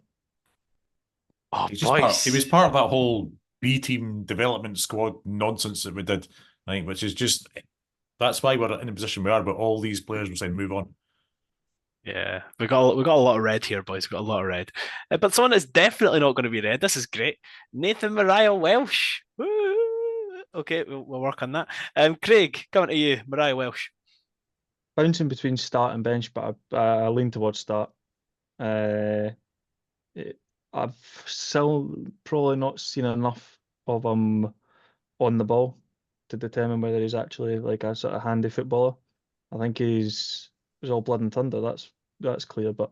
Speaker 1: Oh,
Speaker 2: he was part of that whole B team development squad nonsense that we did, I think, which is just, that's why we're in the position we are, but all these players were saying move on.
Speaker 1: Yeah, we got a lot of red here, boys. We got a lot of red, but someone that's definitely not going to be red. This is great, Nathan Mariah Welsh. Woo! Okay, we'll work on that. Craig, coming to you, Mariah Welsh.
Speaker 3: Bouncing between start and bench, but I lean towards start. I've still probably not seen enough of him on the ball to determine whether he's actually like a sort of handy footballer. I think he's all blood and thunder. That's clear, but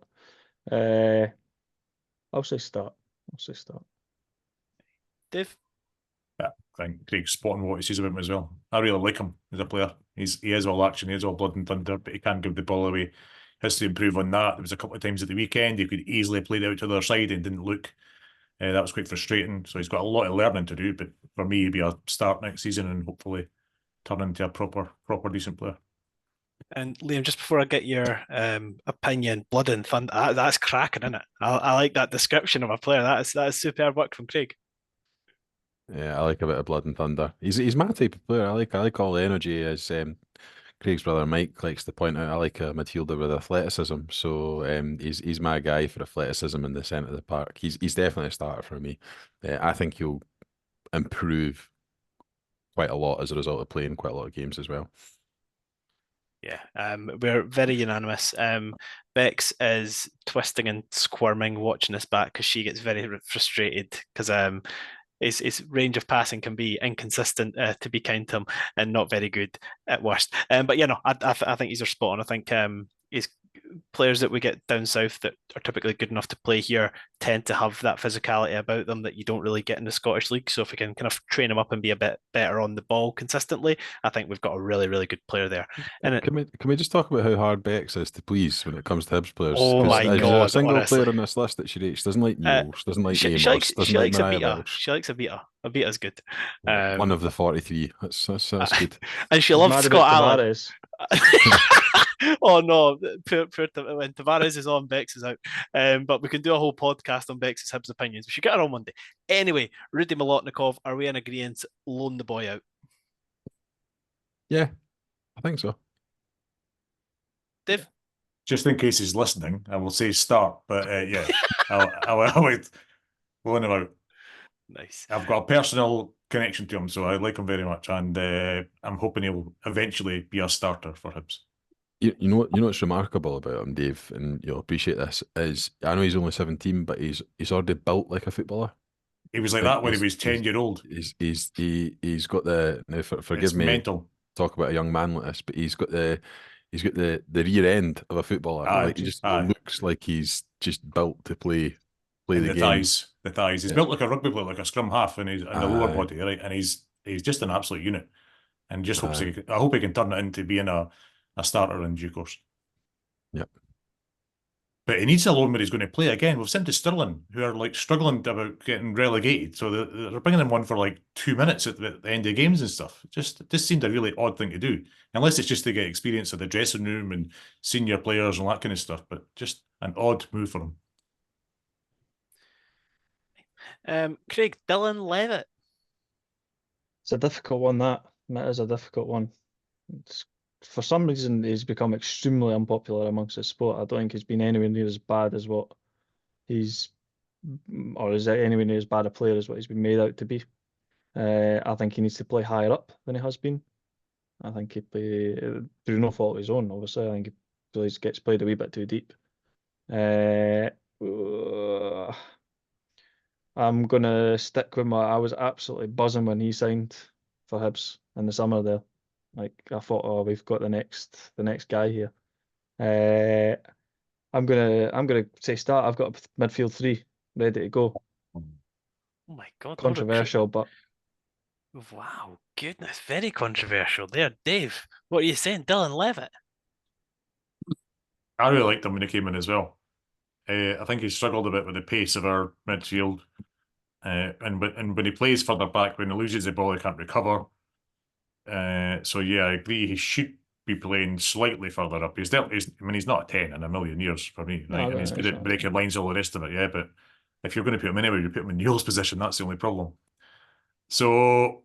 Speaker 3: I'll say start.
Speaker 1: Dave?
Speaker 2: Yeah, I think Craig's spotting what he says about him as well. I really like him as a player. He is all action, he is all blood and thunder, but he can't give the ball away. Has to improve on that. There was a couple of times at the weekend he could easily play it out to the other side and didn't look. That was quite frustrating. So he's got a lot of learning to do, but for me, he'd be a start next season and hopefully turn into a proper decent player.
Speaker 1: And Liam, just before I get your opinion, blood and thunder, that's cracking, isn't it? I like that description of a player. That is superb work from Craig.
Speaker 4: Yeah, I like a bit of blood and thunder. He's my type of player. I like all the energy, as Craig's brother Mike likes to point out. I like a midfielder with athleticism. So he's my guy for athleticism in the centre of the park. He's definitely a starter for me. I think he'll improve quite a lot as a result of playing quite a lot of games as well.
Speaker 1: Yeah, we're very unanimous. Bex is twisting and squirming watching this back because she gets very frustrated because his range of passing can be inconsistent, to be kind to him, and not very good at worst. But I think he's a spot on. I think he's players that we get down south that are typically good enough to play here tend to have that physicality about them that you don't really get in the Scottish League. So if we can kind of train them up and be a bit better on the ball consistently, I think we've got a really, really good player there. And
Speaker 4: can we just talk about how hard Bex is to please when it comes to Hibs players?
Speaker 1: Oh my
Speaker 4: there's
Speaker 1: God,
Speaker 4: a single
Speaker 1: honestly.
Speaker 4: player on this list that she doesn't like Neil, she doesn't like Amos,
Speaker 1: she
Speaker 4: doesn't like
Speaker 1: likes a
Speaker 4: Mariah
Speaker 1: beta.
Speaker 4: Welsh.
Speaker 1: She likes a beta. A beta's good.
Speaker 4: One of the 43. That's good.
Speaker 1: And she loves Scott Allen. Oh no, poor when Tavares is on, Bex is out. But we can do a whole podcast on Bex's Hibs opinions. We should get her on Monday. Anyway, Rudy Molotnikov, are we in agreement? Loan the boy out.
Speaker 4: Yeah, I think so.
Speaker 1: Dave?
Speaker 2: Just in case he's listening, I will say start, but yeah, I'll wait. Loan him out.
Speaker 1: Nice.
Speaker 2: I've got a personal connection to him, so I like him very much, and I'm hoping he'll eventually be a starter for Hibs.
Speaker 4: You know what's remarkable about him, Dave, and you'll appreciate this, is I know he's only 17, but he's already built like a footballer.
Speaker 2: He was like that when he was 10-year-old.
Speaker 4: He's got the, now forgive me,
Speaker 2: mental.
Speaker 4: Talk about a young man like this, but he's got the he's got the rear end of a footballer.
Speaker 2: Aye,
Speaker 4: Like he just
Speaker 2: aye.
Speaker 4: looks like he's just built to play
Speaker 2: And
Speaker 4: the
Speaker 2: the
Speaker 4: game.
Speaker 2: thighs. He's
Speaker 4: Yeah.
Speaker 2: built like a rugby player, like a scrum half, and he's in the lower
Speaker 4: Aye.
Speaker 2: body, right? And he's just an absolute unit. And just hopes
Speaker 4: Aye.
Speaker 2: I hope he can turn it into being a starter in due course.
Speaker 4: Yep.
Speaker 2: But he needs a loan where he's going to play again. We've sent to Stirling, who are like struggling about getting relegated. So they're bringing him on for like 2 minutes at the end of games and stuff. It just seemed a really odd thing to do. Unless it's just to get experience of the dressing room and senior players and all that kind of stuff. But just an odd move for him.
Speaker 1: Craig, Dylan Levitt.
Speaker 3: It's a difficult one, that. That is a difficult one. For some reason, he's become extremely unpopular amongst the sport. I don't think he's been anywhere near as bad as what he's, or is it anywhere near as bad a player as what he's been made out to be. I think he needs to play higher up than he has been. I think he play through no fault of his own. Obviously, I think he gets played a wee bit too deep. I'm gonna stick with I was absolutely buzzing when he signed for Hibs in the summer there. Like I thought, oh, we've got the next guy here. I'm gonna say start. I've got a midfield three ready to go.
Speaker 1: Oh my God!
Speaker 3: Controversial, but
Speaker 1: wow, goodness, very controversial there, Dave. What are you saying, Dylan Levitt?
Speaker 2: I really liked him when he came in as well. I think he struggled a bit with the pace of our midfield. And when he plays further back, when he loses the ball, he can't recover. So yeah, I agree. He should be playing slightly further up. He's not a 10 in a million years for me, right?
Speaker 3: No,
Speaker 2: And he's good
Speaker 3: it's
Speaker 2: at
Speaker 3: not.
Speaker 2: breaking lines, all the rest of it, yeah. But if you're going to put him anywhere, you put him in Neil's position. That's the only problem. So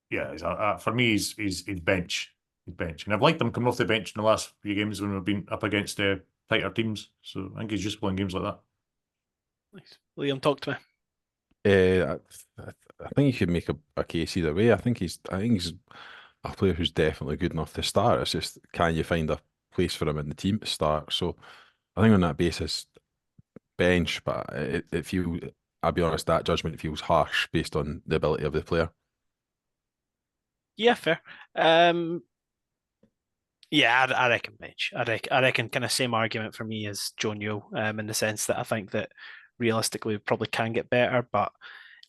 Speaker 2: yeah, for me, he's bench. He's bench, and I've liked him coming off the bench in the last few games when we've been up against tighter teams. So I think he's just playing games like that.
Speaker 1: Nice. Liam, talk to me.
Speaker 4: I think you could make a case either way. I think he's a player who's definitely good enough to start. It's just, can you find a place for him in the team to start? So I think on that basis, bench. But I'll be honest, that judgment feels harsh based on the ability of the player.
Speaker 1: Yeah, fair. Yeah, I reckon bench. I reckon kind of same argument for me as Joe Newell, in the sense that I think that realistically we probably can get better, but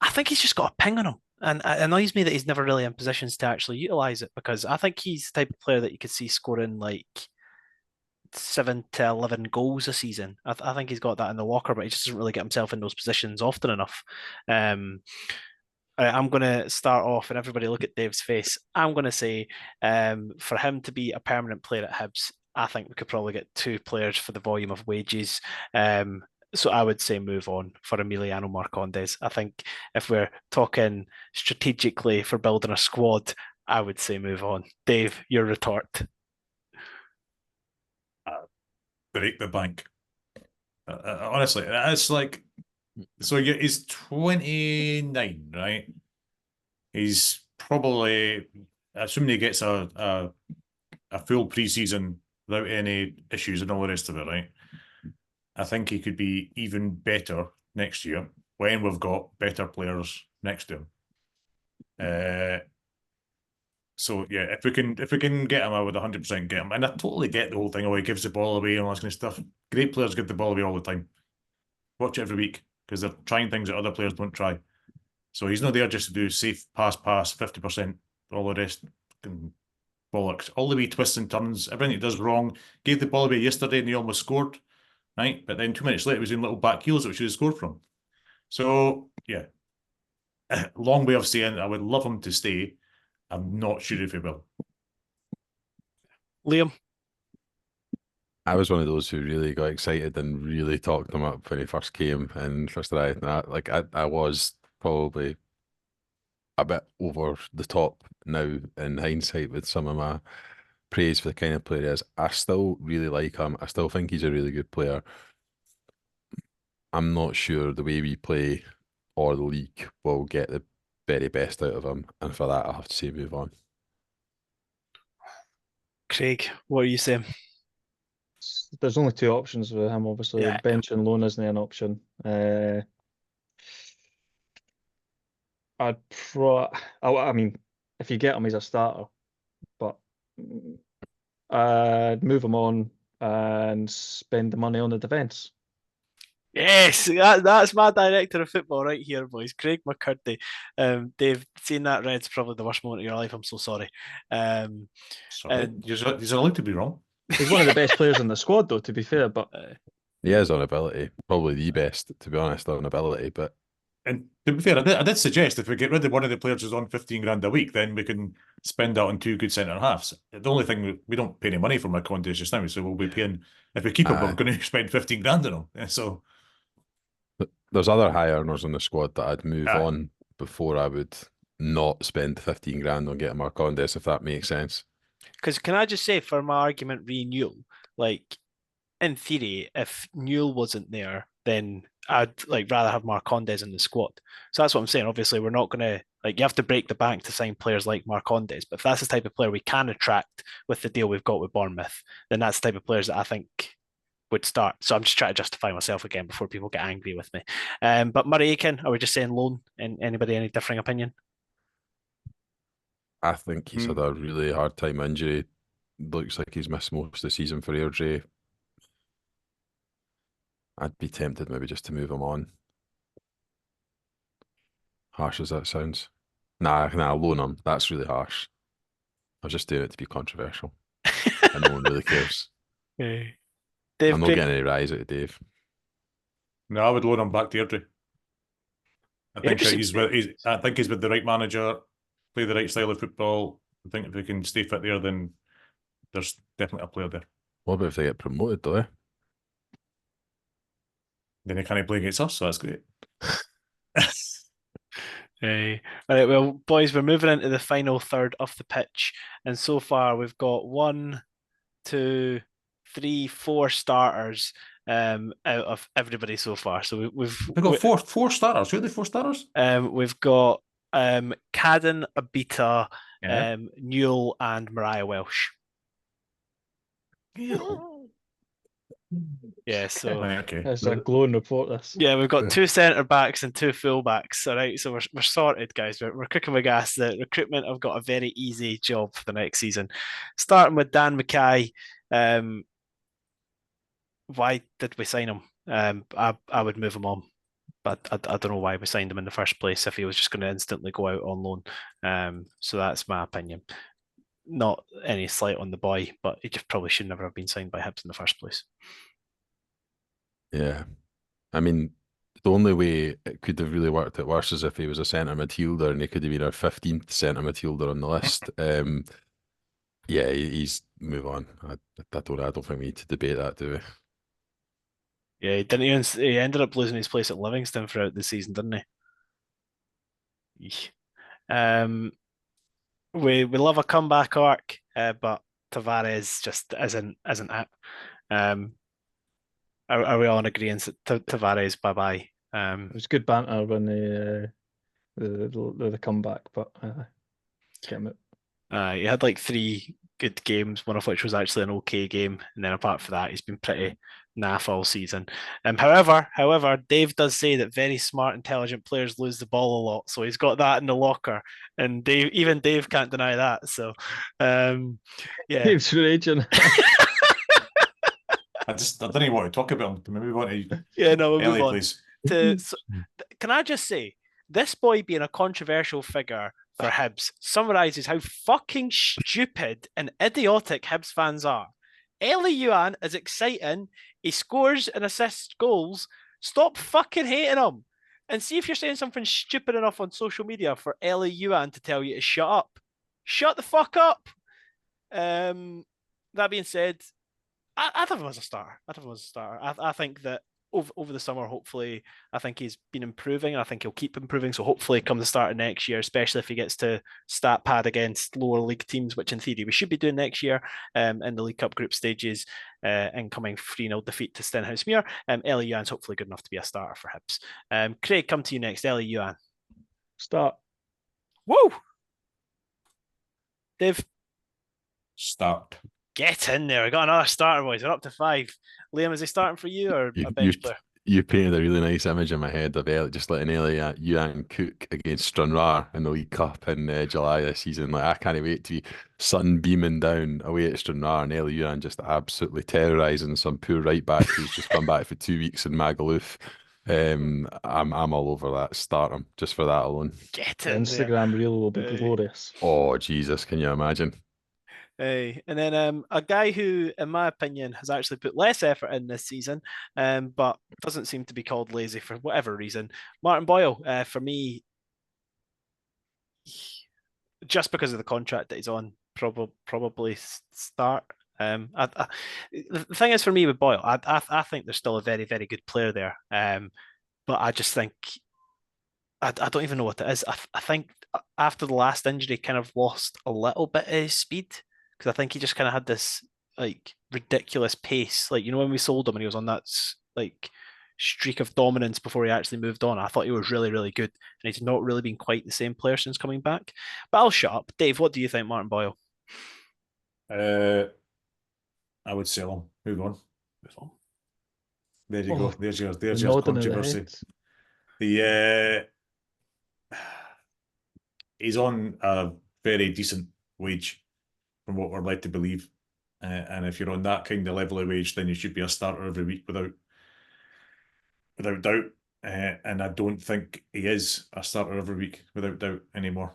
Speaker 1: I think he's just got a ping on him. And it annoys me that he's never really in positions to actually utilize it, because I think he's the type of player that you could see scoring like 7 to 11 goals a season. I think he's got that in the locker, but he just doesn't really get himself in those positions often enough. I'm going to start off, and everybody look at Dave's face. I'm going to say, for him to be a permanent player at Hibs, I think we could probably get 2 players for the volume of wages. So I would say move on for Emiliano Marcondes. I think if we're talking strategically for building a squad, I would say move on. Dave, your retort.
Speaker 2: Break the bank. Honestly, it's like, so he's 29, right? He's probably, assuming he gets a full pre-season without any issues and all the rest of it, right? I think he could be even better next year when we've got better players next to him. So yeah, if we can get him, I would 100% get him. And I totally get the whole thing. Oh, he gives the ball away and all that kind of stuff. Great players give the ball away all the time. Watch it every week because they're trying things that other players don't try. So he's not there just to do safe pass, 50%, all the rest bollocks. All the wee twists and turns, everything he does wrong. Gave the ball away yesterday and he almost scored, right? But then 2 minutes later, he was in little back heels that we should have scored from. So yeah, long way of saying I would love him to stay. I'm not sure if he will.
Speaker 1: Liam?
Speaker 4: I was one of those who really got excited and really talked him up when he first came and first arrived. I was probably a bit over the top now in hindsight with some of my praise for the kind of player he is. I still really like him. I still think he's a really good player. I'm not sure the way we play or the league will get the very best out of him, and for that I have to say move on.
Speaker 1: Craig, what are you saying?
Speaker 3: There's only 2 options with him, obviously.
Speaker 1: Yeah.
Speaker 3: Bench and loan isn't an option. I mean, if you get him, he's a starter, but I'd move him on and spend the money on the defence.
Speaker 1: Yes, that's my director of football right here, boys. Craig McCurdy. Dave, seeing that red's probably the worst moment of your life. I'm so sorry.
Speaker 2: Sorry, you're allowed to be wrong.
Speaker 3: He's one of the best players in the squad, though, to be fair. But
Speaker 4: He is on ability, probably the best, to be honest, on ability. But
Speaker 2: And to be fair, I did suggest if we get rid of one of the players who's on 15 grand a week, then we can spend that on 2 good centre halves. The only thing we don't pay any money for McConaughey just now, so we'll be paying, if we keep him, we're going to spend 15 grand on him. So
Speaker 4: there's other high earners in the squad that I'd move
Speaker 2: Aye.
Speaker 4: on before I would not spend 15 grand on getting Marcondes, if that makes sense.
Speaker 1: Because can I just say, for my argument, Newell, like in theory, if Newell wasn't there, then I'd like rather have Marcondes in the squad. So that's what I'm saying. Obviously, we're not going to like you have to break the bank to sign players like Marcondes. But if that's the type of player we can attract with the deal we've got with Bournemouth, then that's the type of players that I think would start. So I'm just trying to justify myself again before people get angry with me. But Murray Aiken, are we just saying loan? And anybody any differing opinion?
Speaker 4: I think he's had a really hard time injury. Looks like he's missed most of the season for Airdrie. I'd be tempted maybe just to move him on. Harsh as that sounds. Nah, loan him. That's really harsh. I was just doing it to be controversial. And no one really cares.
Speaker 1: Dave,
Speaker 4: I'm not getting any rise out of Dave.
Speaker 2: no, I would loan him back to Airdrie. I think
Speaker 1: Airdrie-
Speaker 2: I think he's with the right manager, play the right style of football. I think if he can stay fit there, then there's definitely a player there.
Speaker 4: What about if they get promoted though?
Speaker 2: Then he can't play against us, so that's great.
Speaker 1: All right, well, boys, we're moving into the final third of the pitch, and so far we've got 1, 2, 3, 4 starters out of everybody so far. So we've
Speaker 2: got four starters. Who are the 4 starters?
Speaker 1: we've got Cadden, Abita,
Speaker 2: Yeah.
Speaker 1: Newell, and Mariah Welsh. Yeah, so
Speaker 2: Right, okay.
Speaker 3: it's a glowing report, this.
Speaker 1: yeah, we've got 2 centre backs and 2 full backs. All right, so we're sorted, guys. We're cooking with gas. The recruitment have got a very easy job for the next season. Starting with Dan Mackay. Why did we sign him? I would move him on, but I don't know why we signed him in the first place if he was just going to instantly go out on loan. So that's my opinion. Not any slight on the boy, but he just probably should never have been signed by Hibs in the first place.
Speaker 4: Yeah. I mean, the only way it could have really worked out worse is if he was a centre midfielder and he could have been our 15th centre midfielder on the list. Yeah, he's move on. I don't think we need to debate that, do we?
Speaker 1: Yeah, he ended up losing his place at Livingston throughout the season, didn't he? Eesh. We love a comeback arc, but Tavares just isn't it. Are we all in agreement that Tavares bye bye?
Speaker 3: It was good banter when the comeback, but get him out.
Speaker 1: He had like 3 good games, one of which was actually an okay game, and then apart from that, he's been pretty naff all season. However, Dave does say that very smart, intelligent players lose the ball a lot, so he's got that in the locker, and even Dave can't deny that. So, yeah,
Speaker 3: Dave's raging.
Speaker 2: I don't even want to talk about him. Can we move on to
Speaker 1: yeah, no, we'll
Speaker 2: Ellie,
Speaker 1: move on.
Speaker 2: please?
Speaker 1: Can I just say, this boy being a controversial figure for Hibs summarises how fucking stupid and idiotic Hibs fans are. Ellie Yuan is exciting. He scores and assists goals. Stop fucking hating him. And see if you're saying something stupid enough on social media for Ellie Yuan to tell you to shut up. Shut the fuck up. That being said, I thought he was a starter. I think that over the summer, hopefully, I think he's been improving. I think he'll keep improving. So hopefully, come the start of next year, especially if he gets to stat pad against lower league teams, which in theory we should be doing next year in the League Cup group stages, incoming 3-0 defeat to Stenhousemuir. Ellie Yuan's hopefully good enough to be a starter for Hibs. Craig, come to you next. Ellie Yuan.
Speaker 3: Start.
Speaker 1: Whoa! Dave.
Speaker 2: Start.
Speaker 1: Get in there. We got another starter, boys. We're up to 5. Liam, is he starting for you or a bench player?
Speaker 4: You painted a really nice image in my head of just letting Elliot Yuan cook against Stranraer in the League Cup in July this season. Like, I can't wait to be sunbeaming down away at Stranraer and Elliot Yuan just absolutely terrorising some poor right back who's just come back for 2 weeks in Magaluf. I'm all over that. Start him just for that alone.
Speaker 1: Get
Speaker 3: The
Speaker 1: in there.
Speaker 3: Instagram reel will be glorious.
Speaker 4: Oh Jesus, can you imagine?
Speaker 1: Hey, and then a guy who, in my opinion, has actually put less effort in this season, but doesn't seem to be called lazy for whatever reason. Martin Boyle, for me, just because of the contract that he's on, probably start. The thing is, for me with Boyle, I think there's still a very, very good player there. But I just think I don't even know what it is. I think after the last injury, kind of lost a little bit of his speed because I think he just kind of had this like ridiculous pace. Like, you know, when we sold him and he was on that like streak of dominance before he actually moved on, I thought he was really, really good, and he's not really been quite the same player since coming back. But I'll shut up. Dave, what do you think, Martin Boyle?
Speaker 2: I would sell him. Move on. There you
Speaker 3: Oh,
Speaker 2: go. There's your
Speaker 3: nodding of the
Speaker 2: controversy.
Speaker 3: heads.
Speaker 2: He's on a very decent wage from what we're led to believe. And if you're on that kind of level of wage, then you should be a starter every week without doubt. And I don't think he is a starter every week without doubt anymore.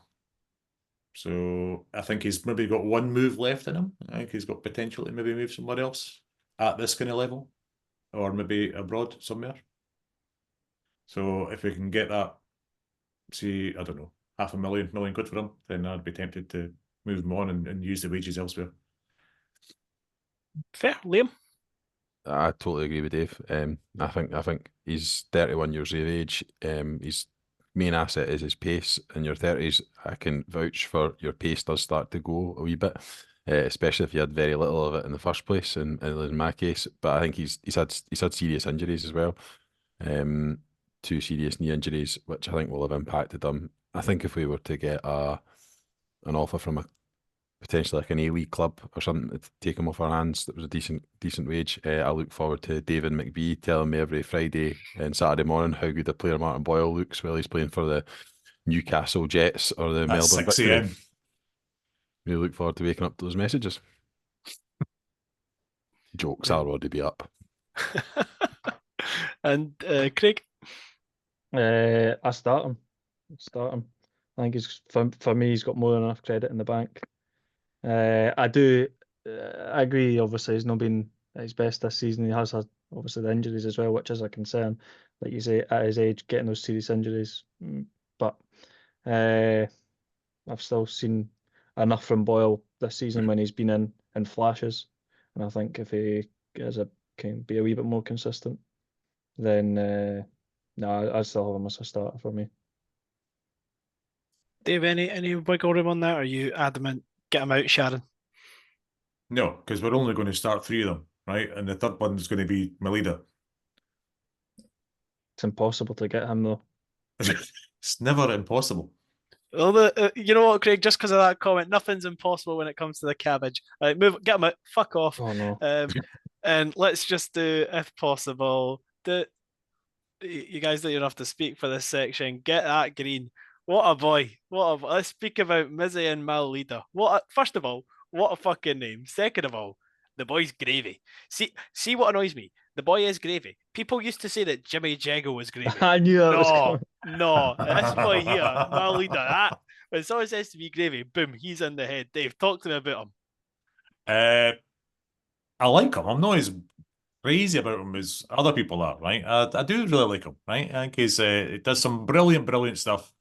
Speaker 2: So I think he's maybe got one move left in him. I think he's got potential to maybe move somewhere else at this kind of level, or maybe abroad somewhere. So if we can get that, say, I don't know, $500,000 quid for him, then I'd be tempted to move him on and use the wages elsewhere.
Speaker 1: Fair, Liam.
Speaker 4: I totally agree with Dave. I think he's 31 years of age. His main asset is his pace. In your 30s, I can vouch for your pace does start to go a wee bit, especially if you had very little of it in the first place. In my case, but I think he's had serious injuries as well. 2 serious knee injuries, which I think will have impacted him. I think if we were to get an offer from a potentially like an A-League club or something to take him off our hands that was a decent wage, I look forward to David McBee telling me every Friday and Saturday morning how good a player Martin Boyle looks while he's playing for the Newcastle Jets or the Melbourne
Speaker 2: 6
Speaker 4: Victory.
Speaker 2: a.m.
Speaker 4: We look forward to waking up to those messages. Jokes, I'll already be up.
Speaker 1: And Craig?
Speaker 3: I start him. I think he's for me. He's got more than enough credit in the bank. I do. I agree. Obviously, he's not been at his best this season. He has had obviously the injuries as well, which is a concern. Like you say, at his age, getting those serious injuries. But I've still seen enough from Boyle this season when he's been in flashes, and I think if he can be a wee bit more consistent, then no, I still have him as a starter for me.
Speaker 1: Dave, any wiggle room on that? Or are you adamant? Get him out, Sharon.
Speaker 2: No, because we're only going to start 3 of them, right? And the third one is going to be Melida.
Speaker 3: It's impossible to get him though.
Speaker 2: It's never impossible.
Speaker 1: Well, you know what, Craig? Just because of that comment, nothing's impossible when it comes to the cabbage. Right, get him out. Fuck off.
Speaker 3: Oh no.
Speaker 1: And let's just do, if possible, you guys don't even have to speak for this section. Get that green. What a boy. Let's speak about Mizzy and Malida. First of all, what a fucking name. Second of all, the boy's gravy. See what annoys me? The boy is gravy. People used to say that Jimmy Jago was gravy.
Speaker 3: I knew that was coming.
Speaker 1: No. This boy here, Malida, when someone says to me gravy, boom, he's in the head. Dave, talk to me about him.
Speaker 2: I like him. I'm not as crazy about him as other people are, right? I do really like him, right? I think he does some brilliant stuff.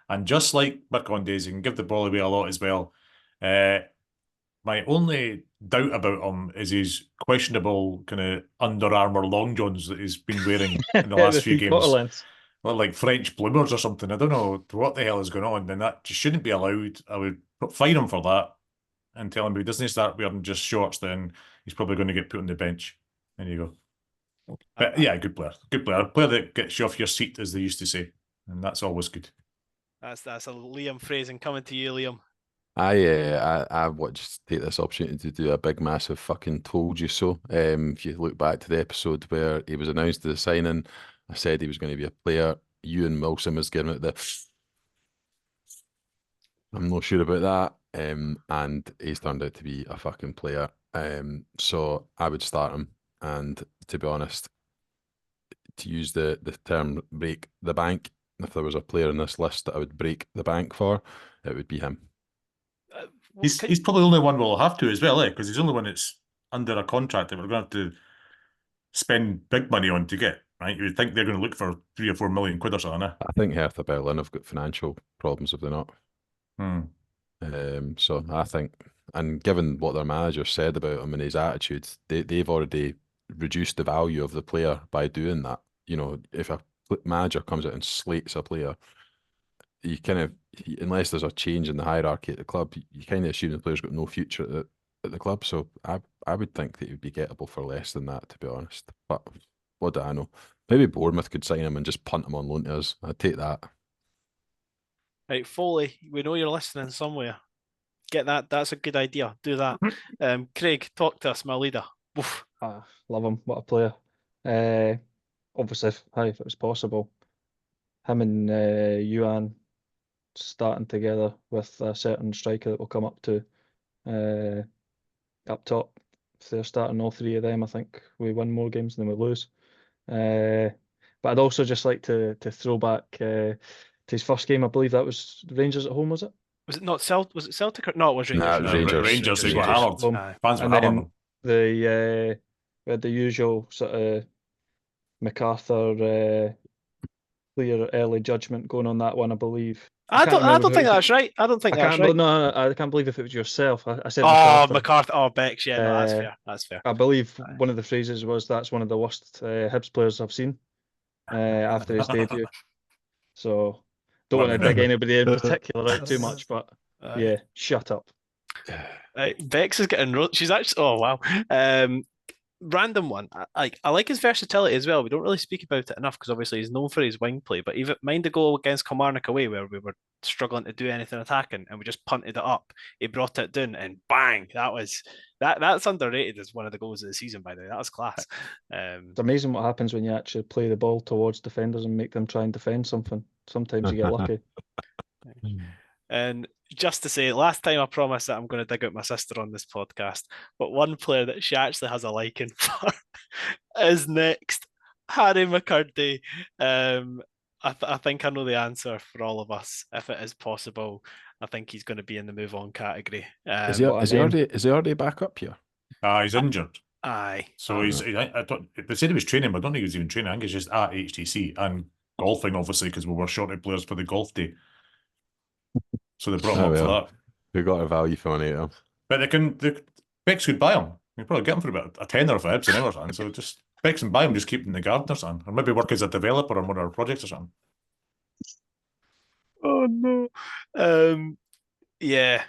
Speaker 2: And just like Birkondes, he can give the ball away a lot as well. My only doubt about him is his questionable kind of Under Armour long johns that he's been wearing in the last few games. Well, like French bloomers or something. I don't know what the hell is going on, and that just shouldn't be allowed. I would fine him for that and tell him if he doesn't start wearing just shorts, then he's probably going to get put on the bench. There you go. But yeah, good player. Good player. A player that gets you off your seat, as they used to say. And that's always good.
Speaker 1: That's a Liam phrasing coming to you, Liam.
Speaker 4: I want just take this opportunity to do a big, massive fucking told you so. If you look back to the episode where he was announced as a signing, I said he was going to be a player. Ewan Milsom was giving it the. I'm not sure about that. And he's turned out to be a fucking player. So I would start him. And to be honest, to use the term break the bank, if there was a player in this list that I would break the bank for, it would be him.
Speaker 2: He's probably the only one we'll have to as well, because he's the only one that's under a contract that we're going to have to spend big money on to get, right? You would think they're going to look for 3 or 4 million quid or something, eh?
Speaker 4: I think Hertha Berlin have got financial problems, have they not? So I think, and given what their manager said about him and his attitude, they've already reduced the value of the player by doing that. You know, if a manager comes out and slates a player, you kind of, unless there's a change in the hierarchy at the club, you kind of assume the player's got no future at the club. So I would think that he would be gettable for less than that, to be honest. But what do I know? Maybe Bournemouth could sign him and just punt him on loan to us. I'd take that.
Speaker 1: Right, Foley, we know you're listening somewhere. Get that. That's a good idea. Do that. Craig, talk to us, my leader. Oof.
Speaker 3: Love him. What a player. Obviously, if it was possible, him and Yuan starting together with a certain striker that will come up to up top. If they're starting all three of them, I think we win more games than we lose. But I'd also just like to throw back to his first game. I believe that was Rangers at home, was it?
Speaker 1: Was it not Celtic? Was it Celtic? No, it was Rangers.
Speaker 4: Nah, it was Rangers.
Speaker 2: Rangers, they got
Speaker 1: Rangers.
Speaker 2: hammered.
Speaker 1: Aye.
Speaker 2: Fans were
Speaker 3: And then
Speaker 2: hammered.
Speaker 3: we had the usual sort of MacArthur clear early judgment going on that one, I believe.
Speaker 1: I don't
Speaker 3: remember
Speaker 1: think
Speaker 3: who it
Speaker 1: that's right. I don't think
Speaker 3: I
Speaker 1: that's
Speaker 3: can't.
Speaker 1: right.
Speaker 3: No, I can't believe if it was yourself. I said
Speaker 1: Oh,
Speaker 3: MacArthur.
Speaker 1: MacArthur. Oh, Bex. Yeah, no, that's
Speaker 3: Uh,
Speaker 1: fair. That's fair.
Speaker 3: I believe
Speaker 1: Aye.
Speaker 3: one of the phrases was that's one of the worst Hibs players I've seen after his debut. So don't want to dig anybody in particular out too much, but yeah, shut up.
Speaker 1: Bex is getting. She's actually. Oh wow. Random one. I like his versatility as well. We don't really speak about it enough because obviously he's known for his wing play. But even mind the goal against Kilmarnock away where we were struggling to do anything attacking and we just punted it up. He brought it down and bang! That's underrated as one of the goals of the season. By the way, that was class.
Speaker 3: It's amazing what happens when you actually play the ball towards defenders and make them try and defend something. Sometimes you get lucky.
Speaker 1: And just to say, last time I promised that I'm going to dig out my sister on this podcast, but one player that she actually has a liking for is next, Harry McCurdy. I think I know the answer for all of us. If it is possible, I think he's going to be in the move on category.
Speaker 4: Is he already back up here?
Speaker 2: He's injured.
Speaker 1: Aye.
Speaker 2: So they said he was training, but I don't think he was even training. I think he's just at HTC and golfing, obviously, because we were short of players for the golf day. So they brought him up for that.
Speaker 4: We got a value for money out of him.
Speaker 2: But Bex could buy him. You probably get him for about a tenner for Hibs and everything. So just Bex and buy him, just keep him in the garden or something. Or maybe work as a developer on one of our projects or something.
Speaker 1: Oh no. Yeah.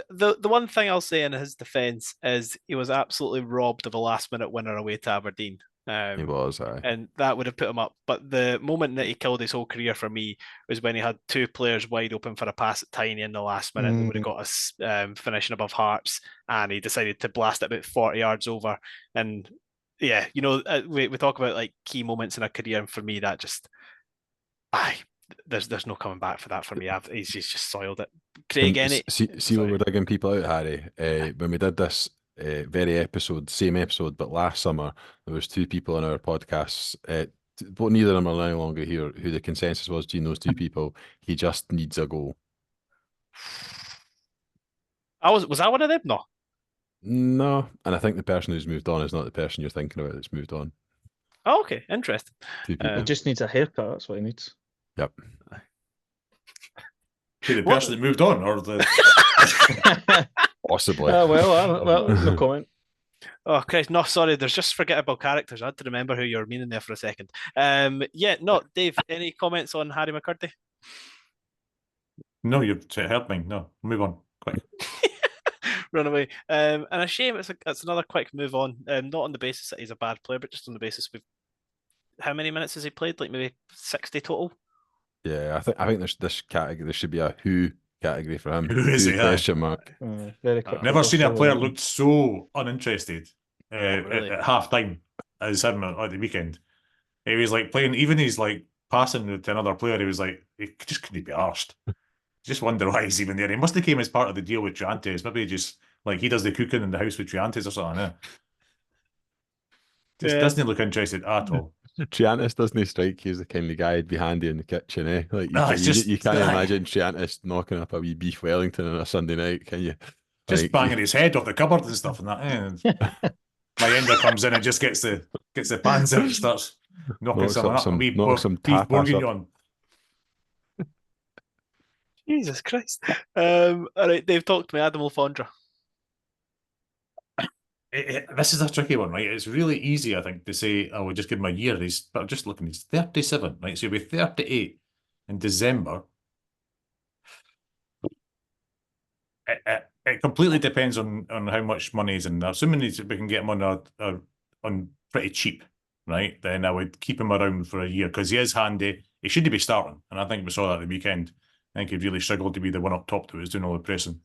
Speaker 1: The one thing I'll say in his defence is he was absolutely robbed of a last minute winner away to Aberdeen.
Speaker 4: He was, aye.
Speaker 1: And that would have put him up. But the moment that he killed his whole career for me was when he had two players wide open for a pass at Tiny in the last minute that would have got us finishing above Hearts, and he decided to blast it about 40 yards over. And yeah, you know, we talk about like key moments in a career, and for me that just, there's no coming back for that for me. He's just soiled it. Craig,
Speaker 4: see what we're digging people out, Harry. When we did this same episode, but last summer, there was two people on our podcasts, but neither of them are any longer here, who the consensus was between those two people, he just needs a goal.
Speaker 1: Was I one of them?
Speaker 4: No, and I think the person who's moved on is not the person you're thinking about that's moved on.
Speaker 1: Oh, okay, interesting.
Speaker 4: Two people.
Speaker 3: He just needs a haircut, that's what he needs.
Speaker 4: Yep.
Speaker 2: The person that moved on, or the
Speaker 4: Possibly.
Speaker 3: Well, no comment.
Speaker 1: Oh, Christ, no, sorry. There's just forgettable characters. I had to remember who you were meaning there for a second. Dave, any comments on Harry McCurdy?
Speaker 2: No, you've heard me. No, move on. Quick.
Speaker 1: Run away. And a shame it's another quick move on. Not on the basis that he's a bad player, but just on the basis how many minutes has he played? Like maybe 60 total?
Speaker 4: Yeah, I think there's this category. There should be a who category for him.
Speaker 2: Who is
Speaker 4: Huge
Speaker 2: he,
Speaker 4: question mark.
Speaker 3: Very quick.
Speaker 2: Never seen a
Speaker 3: reversal
Speaker 2: player
Speaker 3: and-
Speaker 2: look so uninterested
Speaker 1: really?
Speaker 2: at half time as him at the weekend. He was like playing, even he's like passing to another player. He was like, he just couldn't be arsed. Just wonder why he's even there. He must have came as part of the deal with Triantes. Maybe just like he does the cooking in the house with Triantes or something. Just doesn't look interested at all.
Speaker 4: Triantis doesn't strike you as the kind of guy who'd be handy in the kitchen, eh? Like you can't imagine Triantis knocking up a wee beef Wellington on a Sunday night, can you?
Speaker 2: Just
Speaker 4: Like,
Speaker 2: banging his head off the cupboard and stuff and that. And my ender comes in and just gets the pans out and starts knocking something up.
Speaker 4: knock some
Speaker 2: beef
Speaker 4: tapas up.
Speaker 2: bourguignon.
Speaker 1: Jesus Christ. All right, they've talked to me. Adam Lafondra.
Speaker 2: This is a tricky one, right? It's really easy, I think, to say, "I would just give him a year." But I'm just looking. He's 37, right? So he'll be 38 in December. It completely depends on how much money is in there. Assuming we can get him on pretty cheap, right? Then I would keep him around for a year because he is handy. He shouldn't be starting, and I think we saw that at the weekend. I think he really struggled to be the one up top that was doing all the pressing.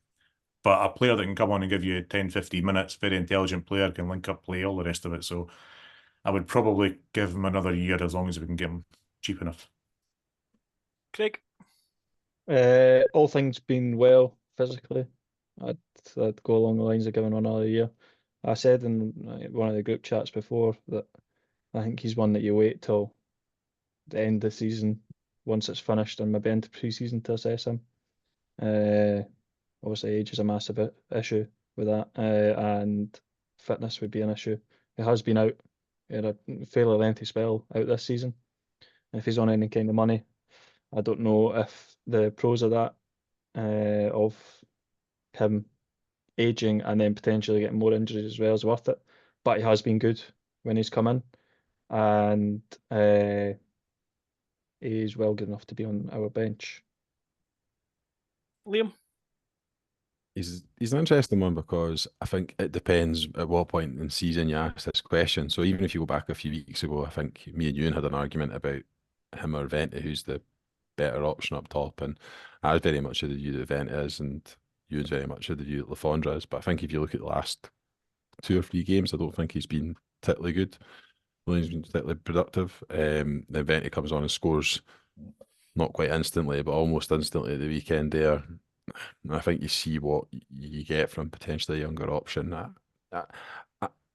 Speaker 2: But a player that can come on and give you 10, 15 minutes, very intelligent player, can link up play, all the rest of it. So I would probably give him another year as long as we can get him cheap enough.
Speaker 1: Craig.
Speaker 3: All things being well physically, I'd go along the lines of giving him another year. I said in one of the group chats before that I think he's one that you wait till the end of the season, once it's finished, and maybe into pre-season to assess him. Obviously, age is a massive issue with that, and fitness would be an issue. He has been out in a fairly lengthy spell out this season. If he's on any kind of money, I don't know if the pros of that, of him aging and then potentially getting more injuries as well, is worth it. But he has been good when he's come in, and he's well good enough to be on our bench.
Speaker 1: Liam.
Speaker 4: He's an interesting one because I think it depends at what point in season you ask this question. So even if you go back a few weeks ago, I think me and Ewan had an argument about him or Vente, who's the better option up top, and I was very much of the view that Vente is, and Ewan's very much of the view that Lafondra is. But I think if you look at the last 2 or 3 games, I don't think he's been particularly good. I think he's been particularly productive. Then Vente comes on and scores not quite instantly, but almost instantly at the weekend there. I think you see what you get from potentially a younger option.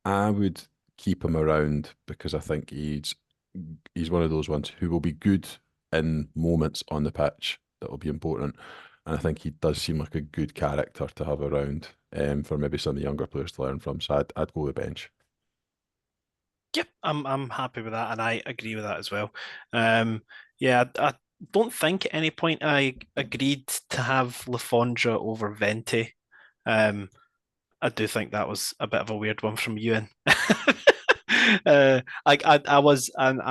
Speaker 4: I would keep him around because I think he's one of those ones who will be good in moments on the pitch that will be important. And I think he does seem like a good character to have around for maybe some of the younger players to learn from. So I'd go with bench.
Speaker 1: Yep, I'm happy with that, and I agree with that as well. Yeah, I don't think at any point I agreed to have Lafondra over Vente. I do think that was a bit of a weird one from Ewan. I'm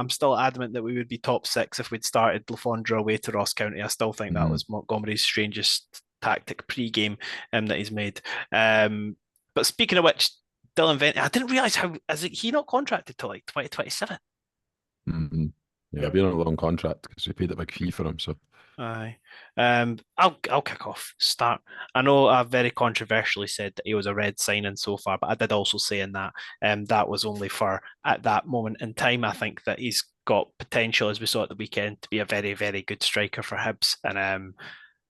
Speaker 1: still adamant that we would be top 6 if we'd started Lafondra away to Ross County. I still think that was Montgomery's strangest tactic pre-game that he's made. But speaking of which, Dylan Vente, I didn't realise is he not contracted till like 2027?
Speaker 4: Mm-hmm. Yeah, being on a long contract because we paid a big fee for him. So
Speaker 1: aye, I'll kick off. Start. I know I've very controversially said that he was a red signing so far, but I did also say in that that was only for at that moment in time. I think that he's got potential, as we saw at the weekend, to be a very, very good striker for Hibs. And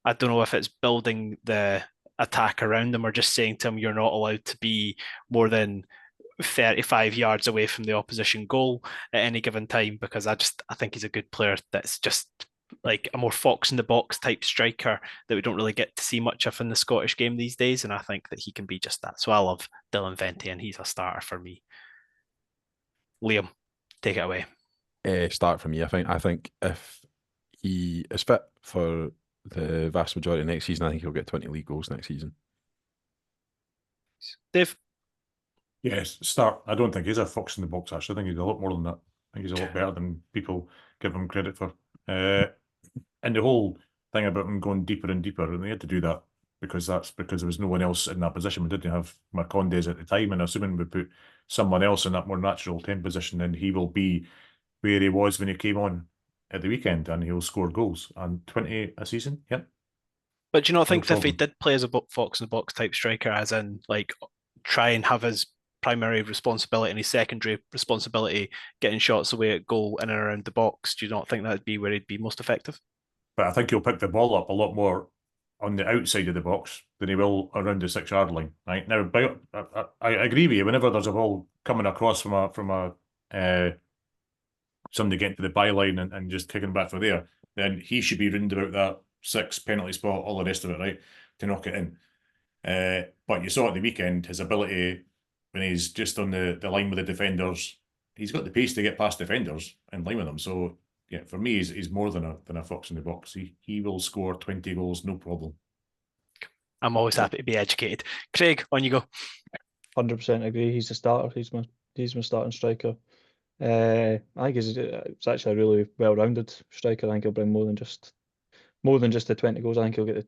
Speaker 1: I don't know if it's building the attack around him or just saying to him, you're not allowed to be more than 35 yards away from the opposition goal at any given time, because I think he's a good player that's just like a more fox in the box type striker that we don't really get to see much of in the Scottish game these days, and I think that he can be just that. So I love Dylan Vente, and he's a starter for me. Liam, take it away.
Speaker 4: Start for me. I think if he is fit for the vast majority of next season, I think he'll get 20 league goals next season.
Speaker 1: Dave?
Speaker 2: Yes, start. I don't think he's a fox in the box, actually. I think he's a lot more than that. I think he's a lot better than people give him credit for. And the whole thing about him going deeper and deeper, and they had to do that because there was no one else in that position. We didn't have Marcondes at the time, and assuming we put someone else in that more natural 10 position, then he will be where he was when he came on at the weekend, and he'll score goals. And 20 a season, yep.
Speaker 1: But do you not
Speaker 2: No
Speaker 1: think that if he
Speaker 2: problem.
Speaker 1: did play as a fox in the box type striker, as in like try and have his primary responsibility and his secondary responsibility getting shots away at goal in and around the box, do you not think that'd be where he'd be most effective?
Speaker 2: But I think he'll pick the ball up a lot more on the outside of the box than he will around the 6 yard line. Right now, I agree with you. Whenever there's a ball coming across from a somebody getting to the byline and just kicking back for there, then he should be round about that 6 penalty spot, all the rest of it, right, to knock it in. But you saw at the weekend his ability when he's just on the line with the defenders. He's got the pace to get past defenders in line with them. So yeah, for me, he's more than a fox in the box. He will score 20 goals, no problem.
Speaker 1: I'm always happy to be educated. Craig, on you go.
Speaker 3: 100% agree. He's a starter. He's my starting striker. I think it's actually a really well-rounded striker. I think he'll bring more than just the 20 goals. I think he'll get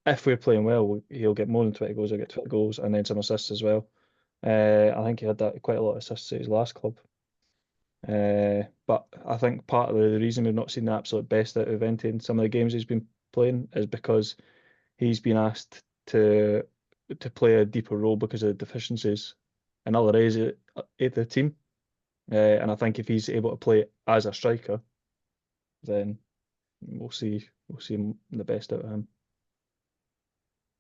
Speaker 3: if we're playing well, he'll get more than 20 goals. He'll get 20 goals and then some assists as well. I think he had that quite a lot of assists at his last club. But I think part of the reason we've not seen the absolute best out of Vente in some of the games he's been playing is because he's been asked to play a deeper role because of the deficiencies in other areas of the team. And I think if he's able to play as a striker, then we'll see the best out of him.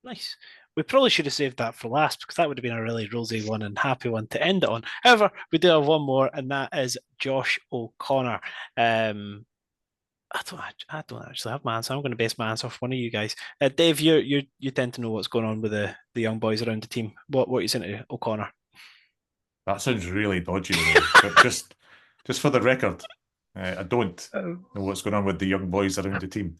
Speaker 1: Nice. We probably should have saved that for last because that would have been a really rosy one and happy one to end it on. However, we do have one more, and that is Josh O'Connor. I don't actually have my answer. I'm going to base my answer off one of you guys. Dave, you tend to know what's going on with the young boys around the team. What are you saying to O'Connor?
Speaker 2: That sounds really dodgy, but just for the record, I don't know what's going on with the young boys around the team.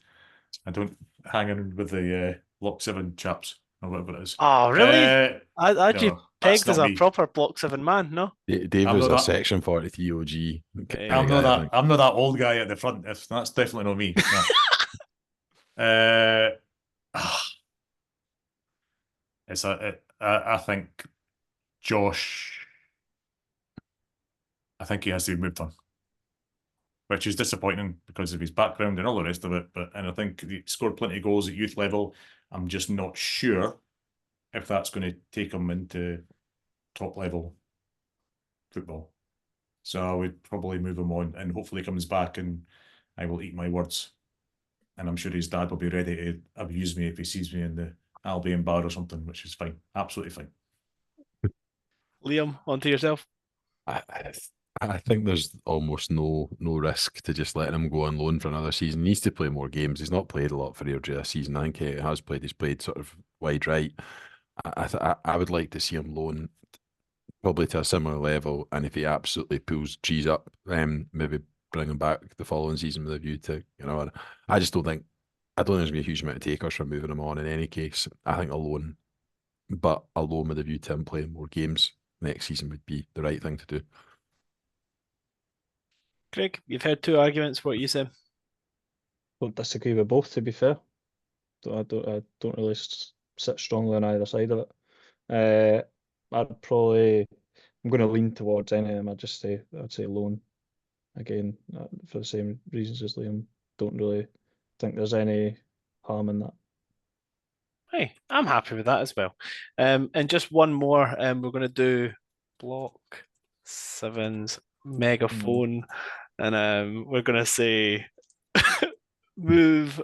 Speaker 2: I don't hang around with the Block 7 chaps or whatever it is.
Speaker 1: Oh, really? I
Speaker 2: no,
Speaker 1: you
Speaker 2: that's
Speaker 1: pegged as
Speaker 2: not
Speaker 1: a
Speaker 2: me.
Speaker 1: proper Block 7 man, no?
Speaker 4: Dave
Speaker 2: I'm
Speaker 4: was
Speaker 2: not
Speaker 4: a
Speaker 2: that-
Speaker 4: Section 43 OG.
Speaker 2: I'm not that. I'm not that old guy at the front. That's definitely not me. No. I think Josh. I think he has to be moved on, which is disappointing because of his background and all the rest of it. And I think he scored plenty of goals at youth level. I'm just not sure if that's going to take him into top level football. So I would probably move him on, and hopefully he comes back, and I will eat my words. And I'm sure his dad will be ready to abuse me if he sees me in the Albion bar or something, which is fine, absolutely fine.
Speaker 1: Liam, on to yourself.
Speaker 4: I think there's almost no risk to just letting him go on loan for another season. He needs to play more games. He's not played a lot for Airdrie this season. I think he has played. He's played sort of wide right. I would like to see him loan probably to a similar level, and if he absolutely pulls G's up, maybe bring him back the following season with a view to, I just don't think there's going to be a huge amount of takers for moving him on in any case. I think a loan with a view to him playing more games next season would be the right thing to do.
Speaker 1: Craig, you've heard two arguments. What you say?
Speaker 3: Don't disagree with both, to be fair. I don't really sit strongly on either side of it. I'm going to lean towards any of them. I'd say loan again for the same reasons as Liam. Don't really think there's any harm in that.
Speaker 1: Hey, I'm happy with that as well. And just one more. We're going to do Block 7's megaphone, and we're going to say move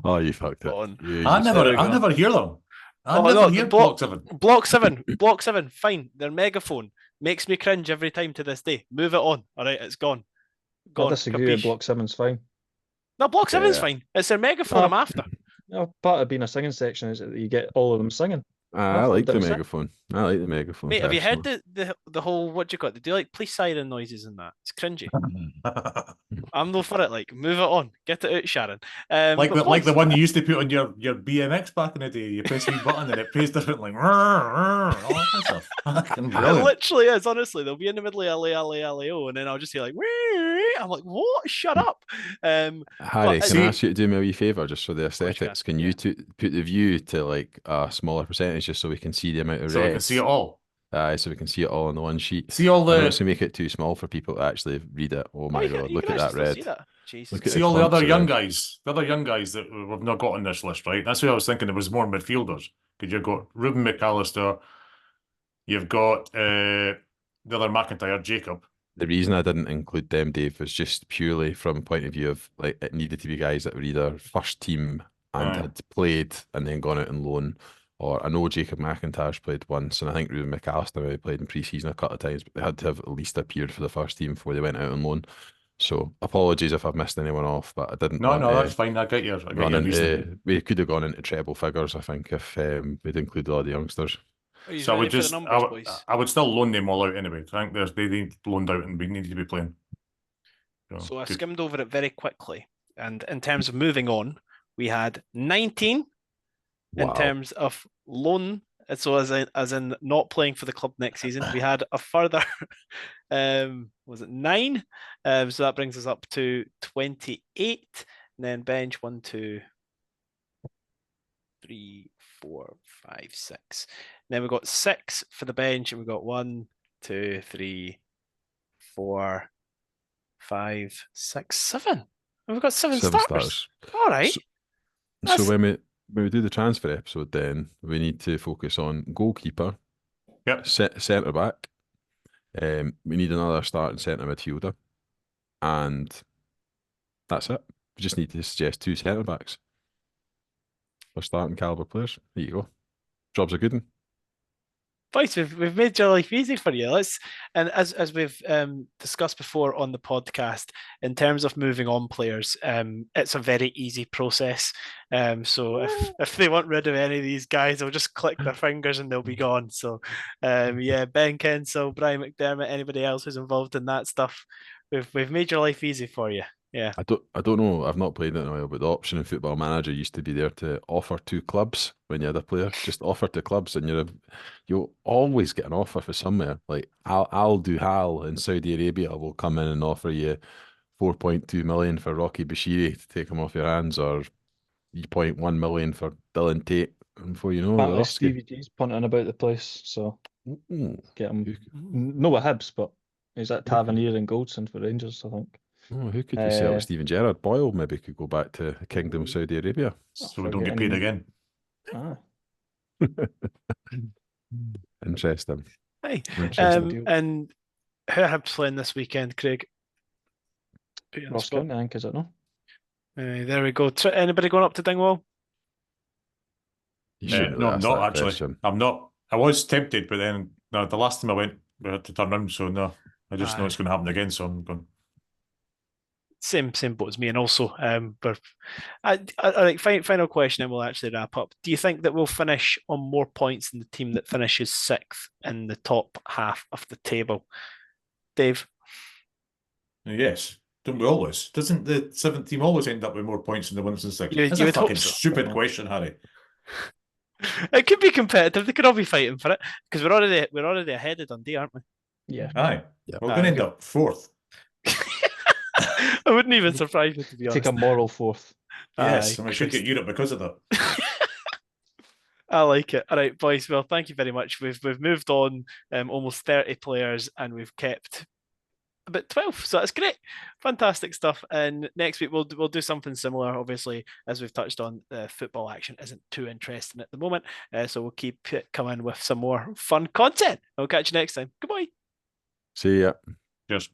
Speaker 4: Oh, you fucked it.
Speaker 1: on.
Speaker 2: I never hear them. I never hear Block 7.
Speaker 1: Block 7, fine. Their megaphone makes me cringe every time to this day. Move it on. All right, it's gone.
Speaker 3: I disagree with
Speaker 1: Capiche?
Speaker 3: Block 7's fine.
Speaker 1: No, Block 7's
Speaker 4: Yeah.
Speaker 1: fine. It's their megaphone I'm after.
Speaker 3: Part of being a singing section is that you get all of them singing.
Speaker 4: I like the
Speaker 3: That's it.
Speaker 4: megaphone. I like the megaphone.
Speaker 1: Mate, have you heard
Speaker 4: personally.
Speaker 1: the whole, what do you call it? They do like police siren noises and that. It's cringy. I'm no for it. Like, move it on. Get it out, Sharon.
Speaker 2: like the one you used to put on your BMX back in the day. You press a button and it plays different, like all that kind of stuff. Fucking
Speaker 1: It
Speaker 2: brilliant.
Speaker 1: literally is, honestly. They'll be in the middle of LA, and then I'll just hear like, "Wee." I'm like, what? Shut up.
Speaker 4: Harry,
Speaker 1: but-
Speaker 4: can I ask you to do me a wee favour just for the
Speaker 1: course you
Speaker 4: aesthetics?
Speaker 1: can,
Speaker 4: Can you put the view to like a smaller percentage just so we can see the amount of
Speaker 2: So we can
Speaker 4: reds?
Speaker 2: see it all.
Speaker 4: So we can see it all on the one sheet.
Speaker 2: See all
Speaker 4: I know it's
Speaker 2: the
Speaker 4: going to make it too small for people to actually read it. Oh my God,
Speaker 1: you
Speaker 4: look
Speaker 1: can
Speaker 4: at that
Speaker 1: actually still
Speaker 4: red.
Speaker 1: see that. Jesus.
Speaker 4: Look at
Speaker 2: see all the other
Speaker 4: clumps of
Speaker 2: young
Speaker 4: red.
Speaker 2: guys, that we've not got on this list, right? That's what I was thinking. There was more midfielders because you've got Ruben McAllister, you've got the other McIntyre, Jacob.
Speaker 4: The reason I didn't include them, Dave, was just purely from a point of view of like it needed to be guys that were either first team and
Speaker 2: Aye.
Speaker 4: had played and then gone out on loan. Or I know Jacob McIntyre's played once, and I think Ruben McAllister maybe played in pre-season a couple of times, but they had to have at least appeared for the first team before they went out on loan. So apologies if I've missed anyone off, but I didn't want
Speaker 2: No,
Speaker 4: to
Speaker 2: that's fine. I get your
Speaker 4: run
Speaker 2: reasoning.
Speaker 4: into. We could have gone into treble figures, I think, if we'd included all the youngsters.
Speaker 1: Are you
Speaker 2: So I
Speaker 1: ready
Speaker 2: would
Speaker 1: for the
Speaker 2: just,
Speaker 1: numbers, boys?
Speaker 2: I would still loan them all out anyway. I think they need loaned out and we need to be playing.
Speaker 1: So I
Speaker 2: good.
Speaker 1: skimmed over it very quickly. And in terms of moving on, we had 19 in
Speaker 4: Wow.
Speaker 1: terms of loan. So as in not playing for the club next season, we had a further, was it 9? So that brings us up to 28. And then bench 1, 2, 3, 4, 5, 6. And then we got 6 for the bench, and we got 1, 2, 3, 4, 5, 6, 7. And we've got 7
Speaker 4: 7
Speaker 1: starters.
Speaker 4: stars.
Speaker 1: All right.
Speaker 4: So when we do the transfer episode, then we need to focus on goalkeeper,
Speaker 2: Yep.
Speaker 4: centre back. We need another starting centre midfielder, and that's it. We just need to suggest 2 centre backs for starting caliber players. There you go. Job's a good one.
Speaker 1: Boys, we've made your life easy for you. And as we've discussed before on the podcast, in terms of moving on players, it's a very easy process. So if they want rid of any of these guys, they'll just click their fingers and they'll be gone. So yeah, Ben Kensell, Brian McDermott, anybody else who's involved in that stuff, we've made your life easy for you. Yeah.
Speaker 4: I don't know. I've not played it in a while, but the option in Football Manager used to be there to offer to clubs when you had a player. Just offer to clubs, and you'll always get an offer for somewhere. Like Al Duhal in Saudi Arabia will come in and offer you 4.2 million for Rocky Bashiri to take him off your hands, or 3.1 million for Dylan Tate. And before you know, they're
Speaker 3: Apparently
Speaker 4: off to you.
Speaker 3: Stevie G's punting about the place, so
Speaker 4: Ooh.
Speaker 3: get him.
Speaker 4: Who-
Speaker 3: No with Hibs, but he's at Tavernier and Goldson for Rangers, I think.
Speaker 4: Oh, who could we sell with Steven Gerrard? Boyle maybe could go back to the Kingdom of Saudi Arabia.
Speaker 2: So we don't get paid again.
Speaker 3: Ah,
Speaker 4: Interesting.
Speaker 1: Hey,
Speaker 3: Interesting.
Speaker 1: and who have playing this weekend, Craig? Put you on the
Speaker 3: Ross
Speaker 1: spot.
Speaker 3: County, I think, is it no?
Speaker 1: There we go. Anybody going up to Dingwall?
Speaker 4: You shouldn't
Speaker 2: No,
Speaker 4: really
Speaker 2: I'm
Speaker 4: ask
Speaker 2: not
Speaker 4: that
Speaker 2: actually.
Speaker 4: question.
Speaker 2: I'm not. I was tempted, but then no, the last time I went, we had to turn around. So no, I just know it's going to happen again. So I'm going.
Speaker 1: Same boat as me, and also, but I think final question, and we'll actually wrap up. Do you think that we'll finish on more points than the team that finishes 6th in the top half of the table? Dave?
Speaker 2: Yes. Don't we always? Doesn't the 7th team always end up with more points than the ones in 6th?
Speaker 1: You
Speaker 2: That's a
Speaker 1: would hope
Speaker 2: fucking
Speaker 1: so.
Speaker 2: stupid question, Harry.
Speaker 1: It could be competitive. They could all be fighting for it because we're already ahead of Dundee, aren't we?
Speaker 3: Yeah.
Speaker 2: Aye.
Speaker 4: Yeah.
Speaker 2: We're going to end up 4th.
Speaker 1: I wouldn't even surprise me, to be honest.
Speaker 3: Take a moral 4th.
Speaker 2: Yes,
Speaker 1: Aye,
Speaker 2: and we should get Europe because of that.
Speaker 1: I like it. All right, boys. Well, thank you very much. We've moved on almost 30 players, and we've kept about 12. So that's great, fantastic stuff. And next week we'll do something similar. Obviously, as we've touched on, football action isn't too interesting at the moment, so we'll keep it coming with some more fun content. I'll catch you next time. Goodbye.
Speaker 4: See ya.
Speaker 2: Cheers.